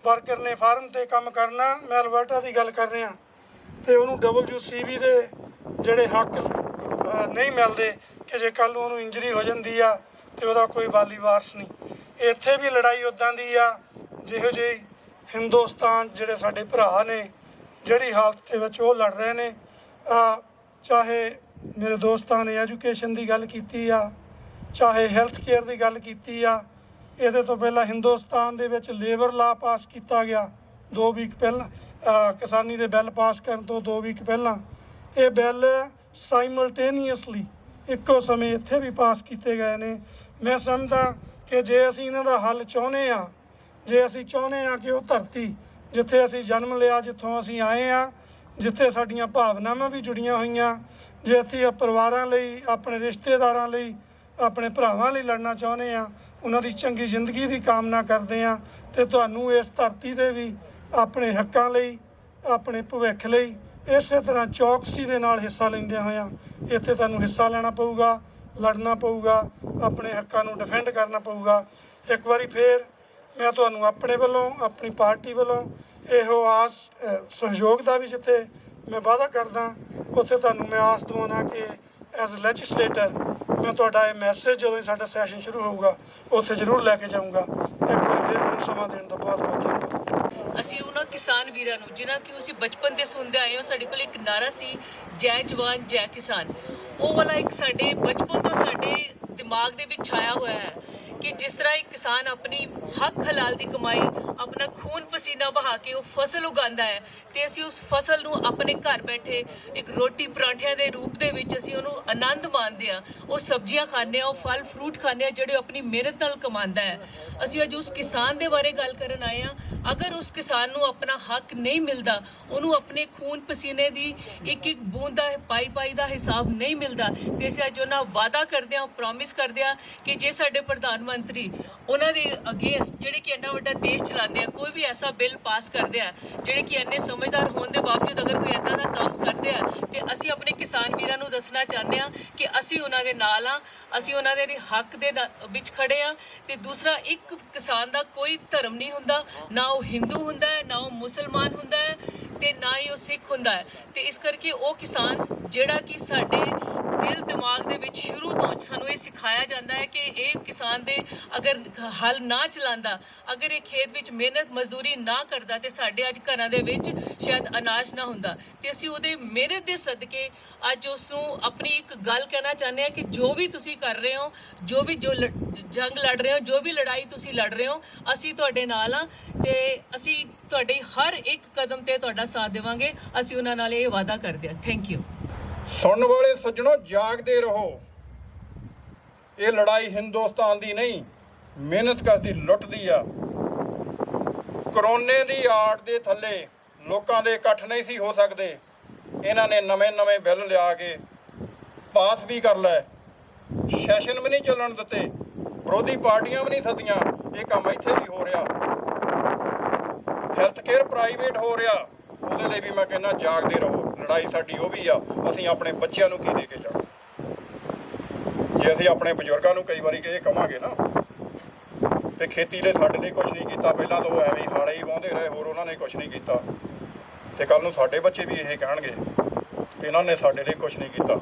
ਵਰਕਰ ਨੇ ਫਾਰਮ ਤੇ ਕੰਮ ਕਰਨਾ, ਮੈਂ ਅਲਬਰਟਾ ਦੀ ਗੱਲ ਕਰ ਰਿਹਾ, ਤੇ ਉਹਨੂੰ WCB ਦੇ ਜਿਹੜੇ ਹੱਕ ਨਹੀਂ ਮਿਲਦੇ ਕਿ ਜੇ ਕੱਲ੍ਹ ਨੂੰ ਉਹਨੂੰ ਇੰਜਰੀ ਹੋ ਜਾਂਦੀ ਆ ਤੇ ਉਹਦਾ ਕੋਈ ਵਾਲੀ ਵਾਰਸ ਨਹੀਂ। ਇੱਥੇ ਵੀ ਲੜਾਈ ਉੱਦਾਂ ਦੀ ਆ ਜਿਹੋ ਜਿਹੀ ਹਿੰਦੁਸਤਾਨ ਜਿਹੜੇ ਸਾਡੇ ਭਰਾ ਨੇ ਜਿਹੜੀ ਹਾਲਤ ਦੇ ਵਿੱਚ ਉਹ ਲੜ ਰਹੇ ਨੇ। ਚਾਹੇ ਮੇਰੇ ਦੋਸਤਾਂ ਨੇ ਐਜੂਕੇਸ਼ਨ ਦੀ ਗੱਲ ਕੀਤੀ ਆ, ਚਾਹੇ ਹੈਲਥ ਕੇਅਰ ਦੀ ਗੱਲ ਕੀਤੀ ਆ। ਇਹਦੇ ਤੋਂ ਪਹਿਲਾਂ ਹਿੰਦੁਸਤਾਨ ਦੇ ਵਿੱਚ ਲੇਬਰ ਲਾ ਪਾਸ ਕੀਤਾ ਗਿਆ 2 ਵੀਕ ਪਹਿਲਾਂ, ਕਿਸਾਨੀ ਦੇ ਬਿੱਲ ਪਾਸ ਕਰਨ ਤੋਂ 2 ਵੀਕ ਪਹਿਲਾਂ। ਇਹ ਬਿੱਲ ਸਾਈਮਲਟੇਨੀਅਸਲੀ ਇੱਕੋ ਸਮੇਂ ਇੱਥੇ ਵੀ ਪਾਸ ਕੀਤੇ ਗਏ ਨੇ। ਮੈਂ ਸਮਝਦਾ ਕਿ ਜੇ ਅਸੀਂ ਇਹਨਾਂ ਦਾ ਹੱਲ ਚਾਹੁੰਦੇ ਹਾਂ, ਜੇ ਅਸੀਂ ਚਾਹੁੰਦੇ ਹਾਂ ਕਿ ਉਹ ਧਰਤੀ ਜਿੱਥੇ ਅਸੀਂ ਜਨਮ ਲਿਆ, ਜਿੱਥੋਂ ਅਸੀਂ ਆਏ ਹਾਂ, ਜਿੱਥੇ ਸਾਡੀਆਂ ਭਾਵਨਾਵਾਂ ਵੀ ਜੁੜੀਆਂ ਹੋਈਆਂ, ਜੇ ਅਸੀਂ ਪਰਿਵਾਰਾਂ ਲਈ, ਆਪਣੇ ਰਿਸ਼ਤੇਦਾਰਾਂ ਲਈ, ਆਪਣੇ ਭਰਾਵਾਂ ਲਈ ਲੜਨਾ ਚਾਹੁੰਦੇ ਹਾਂ, ਉਹਨਾਂ ਦੀ ਚੰਗੀ ਜ਼ਿੰਦਗੀ ਦੀ ਕਾਮਨਾ ਕਰਦੇ ਹਾਂ, ਤੇ ਤੁਹਾਨੂੰ ਇਸ ਧਰਤੀ 'ਤੇ ਵੀ ਆਪਣੇ ਹੱਕਾਂ ਲਈ, ਆਪਣੇ ਭਵਿੱਖ ਲਈ ਇਸੇ ਤਰ੍ਹਾਂ ਚੌਕਸੀ ਦੇ ਨਾਲ ਹਿੱਸਾ ਲੈਂਦਿਆਂ ਹੋਇਆਂ ਇੱਥੇ ਤੁਹਾਨੂੰ ਹਿੱਸਾ ਲੈਣਾ ਪਊਗਾ, ਲੜਨਾ ਪਊਗਾ, ਆਪਣੇ ਹੱਕਾਂ ਨੂੰ ਡਿਫੈਂਡ ਕਰਨਾ ਪਊਗਾ। ਇੱਕ ਵਾਰੀ ਫੇਰ ਮੈਂ ਤੁਹਾਨੂੰ ਆਪਣੇ ਵੱਲੋਂ, ਆਪਣੀ ਪਾਰਟੀ ਵੱਲੋਂ ਇਹੋ ਆਸ ਸਹਿਯੋਗ ਦਾ ਵੀ ਜਿੱਥੇ ਮੈਂ ਵਾਅਦਾ ਕਰਦਾ, ਉੱਥੇ ਤੁਹਾਨੂੰ ਮੈਂ ਆਸ ਦਿਵਾਉਣਾ ਕਿ ਐਜ਼ ਲੈਜਿਸਲੇਟਰ ਮੈਂ ਤੁਹਾਡਾ ਇਹ ਮੈਸੇਜ ਜਦੋਂ ਸਾਡਾ ਸੈਸ਼ਨ ਸ਼ੁਰੂ ਹੋਊਗਾ ਉੱਥੇ ਜ਼ਰੂਰ ਲੈ ਕੇ ਜਾਊਂਗਾ। ਇੱਕ ਵਾਰੀ ਫਿਰ ਮੈਨੂੰ ਸਮਾਂ ਦੇਣ ਦਾ ਬਹੁਤ ਬਹੁਤ ਧੰਨਵਾਦ। ਅਸੀਂ ਉਹਨਾਂ ਕਿਸਾਨ ਵੀਰਾਂ ਨੂੰ ਜਿਨ੍ਹਾਂ ਕਿ ਅਸੀਂ ਬਚਪਨ ਦੇ ਸੁਣਦੇ ਆਏ ਹਾਂ, ਸਾਡੇ ਕੋਲ ਇੱਕ ਨਾਰਾ ਸੀ ਜੈ ਜਵਾਨ ਜੈ ਕਿਸਾਨ, ਉਹ ਵਾਲਾ ਇੱਕ ਸਾਡੇ ਬਚਪਨ ਤੋਂ ਸਾਡੇ ਦਿਮਾਗ ਦੇ ਵਿੱਚ ਛਾਇਆ ਹੋਇਆ ਹੈ ਕਿ ਜਿਸ ਤਰ੍ਹਾਂ ਇੱਕ ਕਿਸਾਨ ਆਪਣੀ ਹੱਕ ਹਲਾਲ ਦੀ ਕਮਾਈ, ਆਪਣਾ ਖੂਨ ਪਸੀਨਾ ਬਹਾ ਕੇ ਉਹ ਫਸਲ ਉਗਾਉਂਦਾ ਹੈ, ਤੇ ਅਸੀਂ ਉਸ ਫਸਲ ਨੂੰ ਆਪਣੇ ਘਰ ਬੈਠੇ ਇੱਕ ਰੋਟੀ ਪਰਾਂਠਿਆਂ ਦੇ ਰੂਪ ਦੇ ਵਿੱਚ ਅਸੀਂ ਉਹਨੂੰ ਆਨੰਦ ਮਾਣਦੇ ਹਾਂ। ਉਹ ਸਬਜ਼ੀਆਂ ਖਾਂਦੇ ਹਾਂ, ਉਹ ਫਲ ਫਰੂਟ ਖਾਂਦੇ ਹਾਂ ਜਿਹੜੇ ਆਪਣੀ ਮਿਹਨਤ ਨਾਲ ਕਮਾਉਂਦਾ ਹੈ। ਅਸੀਂ ਅੱਜ ਉਸ ਕਿਸਾਨ ਦੇ ਬਾਰੇ ਗੱਲ ਕਰਨ ਆਏ ਹਾਂ। ਅਗਰ ਉਸ ਕਿਸਾਨ ਨੂੰ ਆਪਣਾ ਹੱਕ ਨਹੀਂ ਮਿਲਦਾ, ਉਹਨੂੰ ਆਪਣੇ ਖੂਨ ਪਸੀਨੇ ਦੀ ਇੱਕ ਇੱਕ ਬੂੰਦ ਦਾ ਪਾਈ ਦਾ ਹਿਸਾਬ ਨਹੀਂ ਮਿਲਦਾ, ਤੇ ਅਸੀਂ ਅੱਜ ਉਹਨਾਂ ਵਾਅਦਾ ਕਰਦੇ ਹਾਂ, ਪ੍ਰੋਮਿਸ ਕਰਦੇ ਹਾਂ ਕਿ ਜੇ ਸਾਡੇ ਪ੍ਰਧਾਨ ਮੰਤਰੀ ਉਹਨਾਂ ਦੇ ਅਗੇਂਸਟ ਜਿਹੜੇ ਕਿ ਇੰਨਾ ਵੱਡਾ ਦੇਸ਼ ਚਲਾਉਂਦੇ ਆ, ਕੋਈ ਵੀ ਐਸਾ ਬਿੱਲ ਪਾਸ ਕਰਦੇ ਆ ਜਿਹੜੇ ਕਿ ਇੰਨੇ ਸਮਝਦਾਰ ਹੋਣ ਦੇ ਬਾਵਜੂਦ ਅਗਰ ਕੋਈ ਇੱਦਾਂ ਦਾ ਕੰਮ ਕਰਦੇ ਆ, ਤੇ ਅਸੀਂ ਆਪਣੇ ਕਿਸਾਨ ਵੀਰਾਂ ਨੂੰ ਦੱਸਣਾ ਚਾਹੁੰਦੇ ਆ ਕਿ ਅਸੀਂ ਉਹਨਾਂ ਦੇ ਨਾਲ ਆ, ਅਸੀਂ ਉਹਨਾਂ ਦੇ ਹੱਕ ਦੇ ਵਿੱਚ ਖੜੇ ਆ। ਤੇ ਦੂਸਰਾ, ਇੱਕ ਕਿਸਾਨ ਦਾ ਕੋਈ ਧਰਮ ਨਹੀਂ ਹੁੰਦਾ, ਨਾ ਉਹ ਹਿੰਦੂ ਹੁੰਦਾ ਹੈ, ਨਾ ਉਹ ਮੁਸਲਮਾਨ ਹੁੰਦਾ ਹੈ, ਤੇ ਨਾ ਹੀ ਉਹ ਸਿੱਖ ਹੁੰਦਾ ਹੈ। ਤੇ ਇਸ ਕਰਕੇ ਉਹ ਕਿਸਾਨ ਜਿਹੜਾ ਕਿ ਸਾਡੇ ਦਿਲ ਦਿਮਾਗ ਦੇ ਵਿੱਚ ਸ਼ੁਰੂ ਤੋਂ ਸਾਨੂੰ ਇਹ ਸਿਖਾਇਆ ਜਾਂਦਾ ਹੈ ਕਿ ਇਹ ਕਿਸਾਨ ਦੇ ਅਗਰ ਹਲ ਨਾ ਚਲਾਉਂਦਾ, ਅਗਰ ਇਹ ਖੇਤ ਵਿੱਚ ਮਿਹਨਤ ਮਜ਼ਦੂਰੀ ਨਾ ਕਰਦਾ, ਤੇ ਸਾਡੇ ਅੱਜ ਘਰਾਂ ਦੇ ਵਿੱਚ ਸ਼ਾਇਦ ਅਨਾਜ ਨਾ ਹੁੰਦਾ। ਤੇ ਅਸੀਂ ਉਹਦੇ ਮਿਹਨਤ ਦੇ ਸਦਕੇ ਅੱਜ ਉਸ ਨੂੰ ਆਪਣੀ ਇੱਕ ਗੱਲ ਕਹਿਣਾ ਚਾਹੁੰਦੇ ਹਾਂ ਕਿ ਜੋ ਵੀ ਤੁਸੀਂ ਕਰ ਰਹੇ ਹੋ, ਜੋ ਜੰਗ ਲੜ ਰਹੇ ਹੋ, ਜੋ ਵੀ ਲੜਾਈ ਤੁਸੀਂ ਲੜ ਰਹੇ ਹੋ, ਅਸੀਂ ਤੁਹਾਡੇ ਨਾਲ ਹਾਂ, ਤੇ ਅਸੀਂ ਤੁਹਾਡੇ ਹਰ ਇੱਕ ਕਦਮ ਤੇ ਤੁਹਾਡਾ ਸਾਥ ਦੇਵਾਂਗੇ। ਅਸੀਂ ਉਹਨਾਂ ਨਾਲ ਇਹ ਵਾਅਦਾ ਕਰਦੇ ਹਾਂ। Thank you. ਸੁਣਨ ਵਾਲੇ ਸੱਜਣੋ, ਜਾਗਦੇ ਰਹੋ। ਇਹ ਲੜਾਈ ਹਿੰਦੁਸਤਾਨ ਦੀ ਨਹੀਂ, ਮਿਹਨਤ ਕਰਦੀ ਲੁੱਟ ਦੀ ਆ। ਕਰੋਨੇ ਦੀ ਆੜ ਦੇ ਥੱਲੇ ਲੋਕਾਂ ਦੇ ਇਕੱਠ ਨਹੀਂ ਸੀ ਹੋ ਸਕਦੇ। ਇਹਨਾਂ ਨੇ ਨਵੇਂ ਬਿੱਲ ਲਿਆ ਕੇ ਪਾਸ ਵੀ ਕਰ ਲਏ, ਸੈਸ਼ਨ ਵੀ ਨਹੀਂ ਚੱਲਣ ਦਿੱਤੇ, ਵਿਰੋਧੀ ਪਾਰਟੀਆਂ ਵੀ ਨਹੀਂ ਸੱਦੀਆਂ। ਇਹ ਕੰਮ ਇੱਥੇ ਵੀ ਹੋ ਰਿਹਾ। ਹੈਲਥ ਕੇਅਰ ਪ੍ਰਾਈਵੇਟ ਹੋ ਰਿਹਾ। ਉਹਦੇ ਲਈ ਵੀ ਮੈਂ ਕਹਿੰਦਾ ਜਾਗਦੇ ਰਹੋ। ਲੜਾਈ ਸਾਡੀ ਉਹ ਵੀ ਆ, ਅਸੀਂ ਆਪਣੇ ਬੱਚਿਆਂ ਨੂੰ ਕੀ ਦੇ ਕੇ ਜਾਣਾ। ਜੇ ਅਸੀਂ ਆਪਣੇ ਬਜ਼ੁਰਗਾਂ ਨੂੰ ਕਈ ਵਾਰੀ ਇਹ ਕਵਾਂਗੇ ਨਾ ਤੇ ਖੇਤੀ ਲਈ ਸਾਡੇ ਲਈ ਕੁਝ ਨਹੀਂ ਕੀਤਾ, ਪਹਿਲਾਂ ਤਾਂ ਉਹ ਐਵੇਂ ਹਾੜੇ ਹੀ ਵਾਹੁੰਦੇ ਰਹੇ, ਹੋਰ ਉਹਨਾਂ ਨੇ ਕੁਝ ਨਹੀਂ ਕੀਤਾ, ਤੇ ਕੱਲ ਨੂੰ ਸਾਡੇ ਬੱਚੇ ਵੀ ਇਹ ਕਹਿਣਗੇ ਕਿ ਇਹਨਾਂ ਨੇ ਸਾਡੇ ਲਈ ਕੁਝ ਨਹੀਂ ਕੀਤਾ।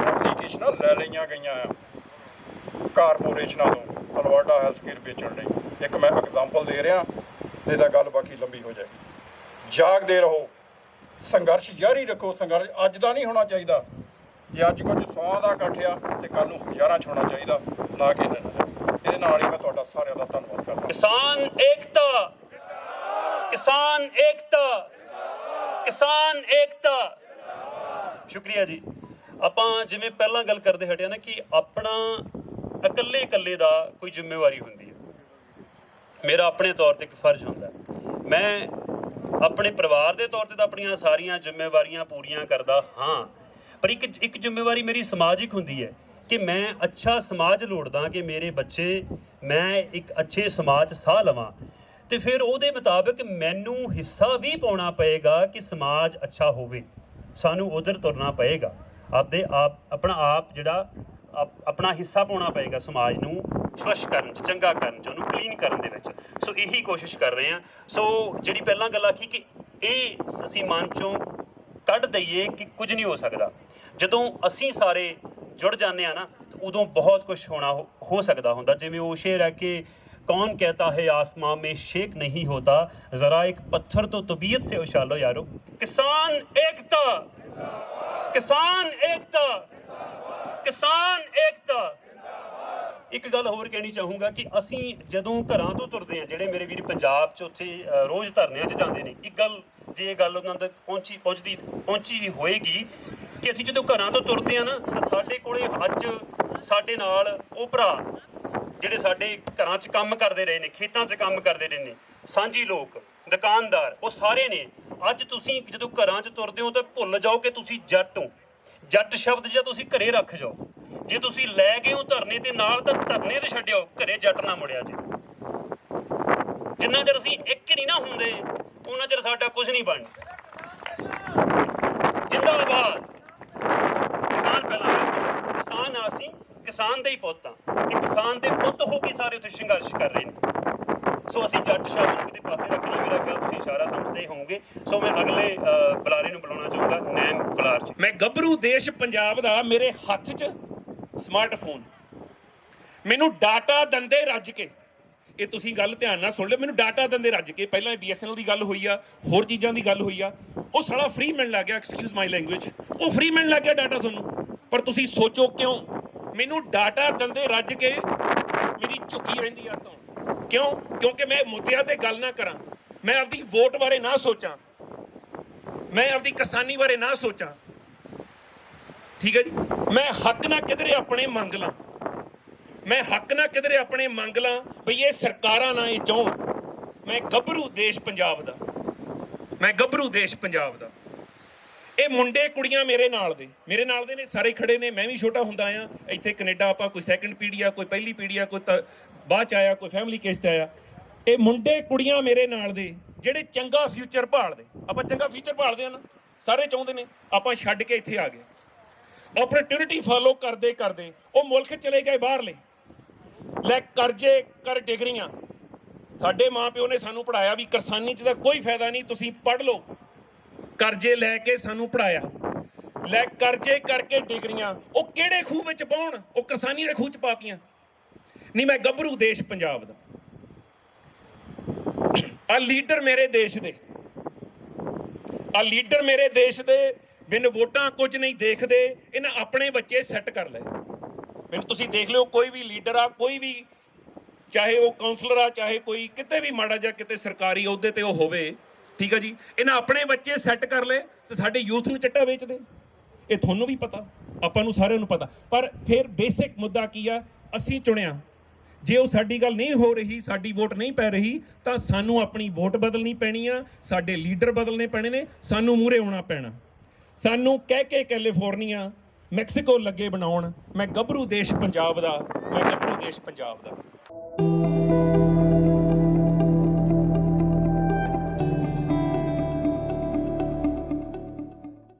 ਐਪਲੀਕੇਸ਼ਨਾਂ ਲੈ ਲਈਆਂ ਗਈਆਂ ਆ ਕਾਰਪੋਰੇਸ਼ਨਾਂ ਤੋਂ, ਅਲਵਾਡਾ ਹੈਲਥ ਕੇਅਰ ਵੇਚਣ ਲਈ। ਇੱਕ ਮੈਂ ਐਗਜ਼ਾਮਪਲ ਦੇ ਰਿਹਾ, ਨਹੀਂ ਤਾਂ ਗੱਲ ਬਾਕੀ ਲੰਬੀ ਹੋ ਜਾਏਗੀ। ਜਾਗਦੇ ਰਹੋ, ਸੰਘਰਸ਼ ਜਾਰੀ ਰੱਖੋ। ਸੰਘਰਸ਼ ਅੱਜ ਦਾ ਨਹੀਂ ਹੋਣਾ ਚਾਹੀਦਾ। ਜੇ ਅੱਜ ਕੁਝ 100 ਦਾ ਇਕੱਠ ਆ ਤੇ ਕੱਲ ਨੂੰ ਹਜ਼ਾਰਾਂ 'ਚ ਹੋਣਾ ਚਾਹੀਦਾ, ਨਾ ਕਿ ਇਹਦੇ ਨਾਲ ਹੀ ਮੈਂ ਤੁਹਾਡਾ ਸਾਰਿਆਂ ਦਾ ਧੰਨਵਾਦ ਕਰਦਾ। ਕਿਸਾਨ ਏਕਤਾ, ਕਿਸਾਨ ਏਕਤਾ, ਕਿਸਾਨ ਏਕਤਾ। ਸ਼ੁਕਰੀਆ ਜੀ। ਆਪਾਂ ਜਿਵੇਂ ਪਹਿਲਾਂ ਗੱਲ ਕਰਦੇ ਹਟਿਆ ਨਾ ਕਿ ਆਪਣਾ ਇਕੱਲੇ ਦਾ ਕੋਈ ਜ਼ਿੰਮੇਵਾਰੀ ਹੁੰਦੀ ਹੈ। ਮੇਰਾ ਆਪਣੇ ਤੌਰ ਤੇ ਇੱਕ ਫਰਜ਼ ਹੁੰਦਾ, ਮੈਂ ਆਪਣੇ ਪਰਿਵਾਰ ਦੇ ਤੌਰ ਤੇ ਤਾਂ ਆਪਣੀਆਂ ਸਾਰੀਆਂ ਜ਼ਿੰਮੇਵਾਰੀਆਂ ਪੂਰੀਆਂ ਕਰਦਾ ਹਾਂ, ਪਰ ਇੱਕ ਜ਼ਿੰਮੇਵਾਰੀ ਮੇਰੀ ਸਮਾਜਿਕ ਹੁੰਦੀ ਹੈ ਕਿ ਮੈਂ ਅੱਛਾ ਸਮਾਜ ਲੋੜਦਾ ਕਿ ਮੇਰੇ ਬੱਚੇ, ਮੈਂ ਇੱਕ ਅੱਛੇ ਸਮਾਜ ਸਾਹ ਲਵਾਂ, ਤੇ ਫਿਰ ਉਹਦੇ ਮੁਤਾਬਕ ਮੈਨੂੰ ਹਿੱਸਾ ਵੀ ਪਾਉਣਾ ਪਏਗਾ ਕਿ ਸਮਾਜ ਅੱਛਾ ਹੋਵੇ। ਸਾਨੂੰ ਉਧਰ ਤੁਰਨਾ ਪਏਗਾ, ਆਪਣਾ ਹਿੱਸਾ ਪਾਉਣਾ ਪਏਗਾ ਸਮਾਜ ਨੂੰ ਸਵੱਛ ਕਰਨ 'ਚ, ਚੰਗਾ ਕਰਨ 'ਚ, ਉਹਨੂੰ ਕਲੀਨ ਕਰਨ ਦੇ ਵਿੱਚ। ਸੋ ਇਹੀ ਕੋਸ਼ਿਸ਼ ਕਰ ਰਹੇ ਹਾਂ। ਸੋ ਜਿਹੜੀ ਪਹਿਲਾਂ ਗੱਲ ਆਖੀ ਕਿ ਇਹ ਅਸੀਂ ਮਨ 'ਚੋਂ ਕੱਢ ਦਈਏ ਕਿ ਕੁਝ ਨਹੀਂ ਹੋ ਸਕਦਾ। ਜਦੋਂ ਅਸੀਂ ਸਾਰੇ ਜੁੜ ਜਾਂਦੇ ਹਾਂ ਨਾ, ਉਦੋਂ ਬਹੁਤ ਕੁਝ ਹੋ ਸਕਦਾ ਹੁੰਦਾ। ਜਿਵੇਂ ਉਹ ਸ਼ੇਰ ਹੈ ਕਿ कौन कहता है आसमां में शेक नहीं होता, जरा एक पत्थर तो तबीयत से उछालो यारो। किसान एकता, किसान एकता, किसान एकता। ਇੱਕ ਗੱਲ ਹੋਰ ਕਹਿਣੀ ਚਾਹੂੰਗਾ ਕਿ ਅਸੀਂ ਜਦੋਂ ਘਰਾਂ ਤੋਂ ਤੁਰਦੇ ਹਾਂ, ਜਿਹੜੇ ਮੇਰੇ ਵੀਰ ਪੰਜਾਬ 'ਚ ਉੱਥੇ ਰੋਜ਼ ਧਰਨਿਆਂ 'ਚ ਜਾਂਦੇ ਨੇ, ਇੱਕ ਗੱਲ ਜੇ ਇਹ ਗੱਲ ਉਹਨਾਂ ਤੱਕ ਪਹੁੰਚੀ ਹੋਏਗੀ ਕਿ ਅਸੀਂ ਜਦੋਂ ਘਰਾਂ ਤੋਂ ਤੁਰਦੇ ਹਾਂ ਨਾ, ਤਾਂ ਸਾਡੇ ਕੋਲੇ ਅੱਜ ਸਾਡੇ ਨਾਲ ਉਹ ਭਰਾ ਜਿਹੜੇ ਸਾਡੇ ਘਰਾਂ 'ਚ ਕੰਮ ਕਰਦੇ ਰਹੇ ਨੇ, ਖੇਤਾਂ 'ਚ ਕੰਮ ਕਰਦੇ ਰਹੇ ਨੇ, ਸਾਂਝੀ ਲੋਕ, ਦੁਕਾਨਦਾਰ, ਉਹ ਸਾਰੇ ਨੇ। ਅੱਜ ਤੁਸੀਂ ਜਦੋਂ ਘਰਾਂ 'ਚ ਤੁਰਦੇ ਹੋ ਤਾਂ ਭੁੱਲ ਜਾਓ ਕਿ ਤੁਸੀਂ ਜੱਟ ਹੋ। ਜੱਟ ਸ਼ਬਦ ਜਾਂ ਤੁਸੀਂ ਘਰੇ ਰੱਖ ਜਾਓ। ਜੇ ਤੁਸੀਂ ਲੈ ਗਏ ਹੋ ਧਰਨੇ ਤੇ ਨਾਲ, ਤਾਂ ਧਰਨੇ ਤੇ ਛੱਡਿਓ, ਘਰੇ ਜੱਟ ਨਾ ਮੁੜਿਆ ਜੇ। ਜਿੰਨਾ ਚਿਰ ਅਸੀਂ ਇੱਕ ਨਹੀਂ ਨਾ ਹੁੰਦੇ, ਉਹਨਾਂ ਚਿਰ ਸਾਡਾ ਕੁਝ ਨਹੀਂ ਬਣਦਾ। ਜਿੰਦਾਬਾਦ ਕਿਸਾਨ। ਪਹਿਲਾਂ ਕਿਸਾਨ ਆ, ਅਸੀਂ ਕਿਸਾਨ ਦੇ ਹੀ ਪੁੱਤ ਆ, ਤੇ ਕਿਸਾਨ ਦੇ ਪੁੱਤ ਹੋ ਕੇ ਸਾਰੇ ਉੱਥੇ ਸੰਘਰਸ਼ ਕਰ ਰਹੇ ਨੇ। ਸੋ ਅਸੀਂ ਜੱਟ ਸ਼ਬਦ ਨੂੰ ਕਿਤੇ ਪਾਸੇ ਰੱਖਣਾ, ਮੇਰਾ ਖਿਆਲ ਤੁਸੀਂ ਇਸ਼ਾਰਾ ਸਮਝਦੇ ਹੋਵੋਗੇ। ਸੋ ਮੈਂ ਅਗਲੇ ਬੁਲਾਰੇ ਨੂੰ ਬੁਲਾਉਣਾ ਚਾਹੂੰਗਾ, ਨੈਮ ਗੁਲਾਰ ਜੀ। ਮੈਂ ਗੱਭਰੂ ਦੇਸ਼ ਪੰਜਾਬ ਦਾ, ਮੇਰੇ ਹੱਥ 'ਚ ਸਮਾਰਟਫੋਨ, ਮੈਨੂੰ ਡਾਟਾ ਦੰਦੇ ਰੱਜ ਕੇ, ਇਹ ਤੁਸੀਂ ਗੱਲ ਧਿਆਨ ਨਾਲ ਸੁਣ ਲਿਓ, ਮੈਨੂੰ ਡਾਟਾ ਦੰਦੇ ਰੱਜ ਕੇ, ਪਹਿਲਾਂ BSNL ਦੀ ਗੱਲ ਹੋਈ ਆ, ਹੋਰ ਚੀਜ਼ਾਂ ਦੀ ਗੱਲ ਹੋਈ ਆ, ਉਹ ਸਾਲਾ ਫ੍ਰੀ ਮਿਲਣ ਲੱਗ ਗਿਆ, ਐਕਸਕਿਊਜ਼ ਮਾਈ ਲੈਂਗੁਏਜ, ਉਹ ਫ੍ਰੀ ਮਿਲਣ ਲੱਗ ਗਿਆ ਡਾਟਾ ਤੁਹਾਨੂੰ। ਪਰ ਤੁਸੀਂ ਸੋਚੋ ਕਿਉਂ ਮੈਨੂੰ ਡਾਟਾ ਦੰਦੇ ਰੱਜ ਕੇ ਮੇਰੀ ਝੁਕੀ ਰਹਿੰਦੀ ਆ ਤੋਂ? ਕਿਉਂ? ਕਿਉਂਕਿ ਮੈਂ ਮੁੱਦਿਆਂ ਤੇ ਗੱਲ ਨਾ ਕਰਾਂ, ਮੈਂ ਆਪਦੀ ਵੋਟ ਬਾਰੇ ਨਾ ਸੋਚਾਂ, ਮੈਂ ਆਪਦੀ ਕਿਸਾਨੀ ਬਾਰੇ ਨਾ ਸੋਚਾਂ। ਠੀਕ ਹੈ ਜੀ, ਮੈਂ ਹੱਕ ਨਾ ਕਿਧਰੇ ਆਪਣੇ ਮੰਗ ਲਾਂ, ਮੈਂ ਹੱਕ ਨਾ ਕਿਧਰੇ ਆਪਣੇ ਮੰਗ ਲਾਂ ਬਈ ਇਹ ਸਰਕਾਰਾਂ ਨਾ ਇਹ ਚਾਹੁਣ। ਮੈਂ ਗੱਭਰੂ ਦੇਸ਼ ਪੰਜਾਬ ਦਾ, ਮੈਂ ਗੱਭਰੂ ਦੇਸ਼ ਪੰਜਾਬ ਦਾ। ਇਹ ਮੁੰਡੇ ਕੁੜੀਆਂ ਮੇਰੇ ਨਾਲ ਦੇ ਨੇ, ਸਾਰੇ ਖੜੇ ਨੇ। ਮੈਂ ਵੀ ਛੋਟਾ ਹੁੰਦਾ ਆਇਆ ਇੱਥੇ ਕੈਨੇਡਾ, ਆਪਾਂ ਕੋਈ ਸੈਕੰਡ ਪੀੜ੍ਹੀ ਆ, ਕੋਈ ਪਹਿਲੀ ਪੀੜ੍ਹੀ ਆ, ਕੋਈ ਬਾਅਦ 'ਚ ਆਇਆ, ਕੋਈ ਫੈਮਿਲੀ ਕੇਸ 'ਤੇ ਆਇਆ। ਇਹ ਮੁੰਡੇ ਕੁੜੀਆਂ ਮੇਰੇ ਨਾਲ ਦੇ ਜਿਹੜੇ ਚੰਗਾ ਫਿਊਚਰ ਭਾਲਦੇ, ਆਪਾਂ ਚੰਗਾ ਫਿਊਚਰ ਭਾਲਦੇ ਆ ਨਾ, ਸਾਰੇ ਚਾਹੁੰਦੇ ਨੇ, ਆਪਾਂ ਛੱਡ ਕੇ ਇੱਥੇ ਆ ਗਏ। ਓਪਰਚੁਨਿਟੀ ਫਾਲੋ ਕਰਦੇ ਕਰਦੇ ਉਹ ਮੁਲਕ ਚਲੇ ਗਏ ਬਾਹਰਲੇ, ਲੈ ਕਰਜ਼ੇ ਕਰ ਡਿਗਰੀਆਂ। ਸਾਡੇ ਮਾਂ ਪਿਓ ਨੇ ਸਾਨੂੰ ਪੜ੍ਹਾਇਆ ਵੀ ਕਿਸਾਨੀ 'ਚ ਤਾਂ ਕੋਈ ਫਾਇਦਾ ਨਹੀਂ, ਤੁਸੀਂ ਪੜ੍ਹ ਲਓ। ਕਰਜ਼ੇ ਲੈ ਕੇ ਸਾਨੂੰ ਪੜ੍ਹਾਇਆ, ਲੈ ਕਰਜ਼ੇ ਕਰਕੇ ਡਿਗਰੀਆਂ, ਉਹ ਕਿਹੜੇ ਖੂਹ ਵਿੱਚ ਪਾਉਣ? ਉਹ ਕਿਸਾਨੀ ਦੇ ਖੂਹ 'ਚ ਪਾਤੀਆਂ। ਨਹੀਂ, ਮੈਂ ਗੱਭਰੂ ਦੇਸ਼ ਪੰਜਾਬ ਦਾ। ਆ ਲੀਡਰ ਮੇਰੇ ਦੇਸ਼ ਦੇ, ਆ ਲੀਡਰ ਮੇਰੇ ਦੇਸ਼ ਦੇ ਬਿਨ ਵੋਟਾਂ ਕੁਝ ਨਹੀਂ ਦੇਖਦੇ, ਇਹਨਾਂ ਆਪਣੇ ਬੱਚੇ ਸੈੱਟ ਕਰ ਲਏ। ਮੈਨੂੰ ਤੁਸੀਂ ਦੇਖ ਲਿਓ, ਕੋਈ ਵੀ ਲੀਡਰ ਆ, ਕੋਈ ਵੀ, ਚਾਹੇ ਉਹ ਕਾਉਂਸਲਰ ਆ, ਚਾਹੇ ਕੋਈ ਕਿਤੇ ਵੀ ਮਾੜਾ ਜਿਹਾ ਕਿਤੇ ਸਰਕਾਰੀ ਅਹੁਦੇ ਤੇ ਉਹ ਹੋਵੇ, ਠੀਕ ਹੈ ਜੀ, ਇਹਨਾਂ ਆਪਣੇ ਬੱਚੇ ਸੈੱਟ ਕਰ ਲਏ ਤੇ ਸਾਡੇ ਯੂਥ ਨੂੰ ਚੱਟਾ ਵੇਚਦੇ। ਇਹ ਤੁਹਾਨੂੰ ਵੀ ਪਤਾ, ਆਪਾਂ ਨੂੰ ਸਾਰਿਆਂ ਨੂੰ ਪਤਾ। ਪਰ ਫਿਰ ਬੇਸਿਕ ਮੁੱਦਾ ਕੀ ਆ? ਅਸੀਂ ਚੁਣਿਆ, ਜੇ ਉਹ ਸਾਡੀ ਗੱਲ ਨਹੀਂ ਹੋ ਰਹੀ, ਸਾਡੀ ਵੋਟ ਨਹੀਂ ਪੈ ਰਹੀ, ਤਾਂ ਸਾਨੂੰ ਆਪਣੀ ਵੋਟ ਬਦਲਣੀ ਪੈਣੀ ਆ, ਸਾਡੇ ਲੀਡਰ ਬਦਲਣੇ ਪੈਣੇ ਨੇ, ਸਾਨੂੰ ਮੂਹਰੇ ਆਉਣਾ ਪੈਣਾ। ਸਾਨੂੰ ਕਹਿ ਕੇ ਕੈਲੀਫੋਰਨੀਆ, ਮੈਕਸੀਕੋ ਲੱਗੇ ਬਣਾਉਣ। ਮੈਂ ਗੱਭਰੂ ਦੇਸ਼ ਪੰਜਾਬ ਦਾ, ਮੈਂ ਗੱਭਰੂ ਦੇਸ਼ ਪੰਜਾਬ ਦਾ।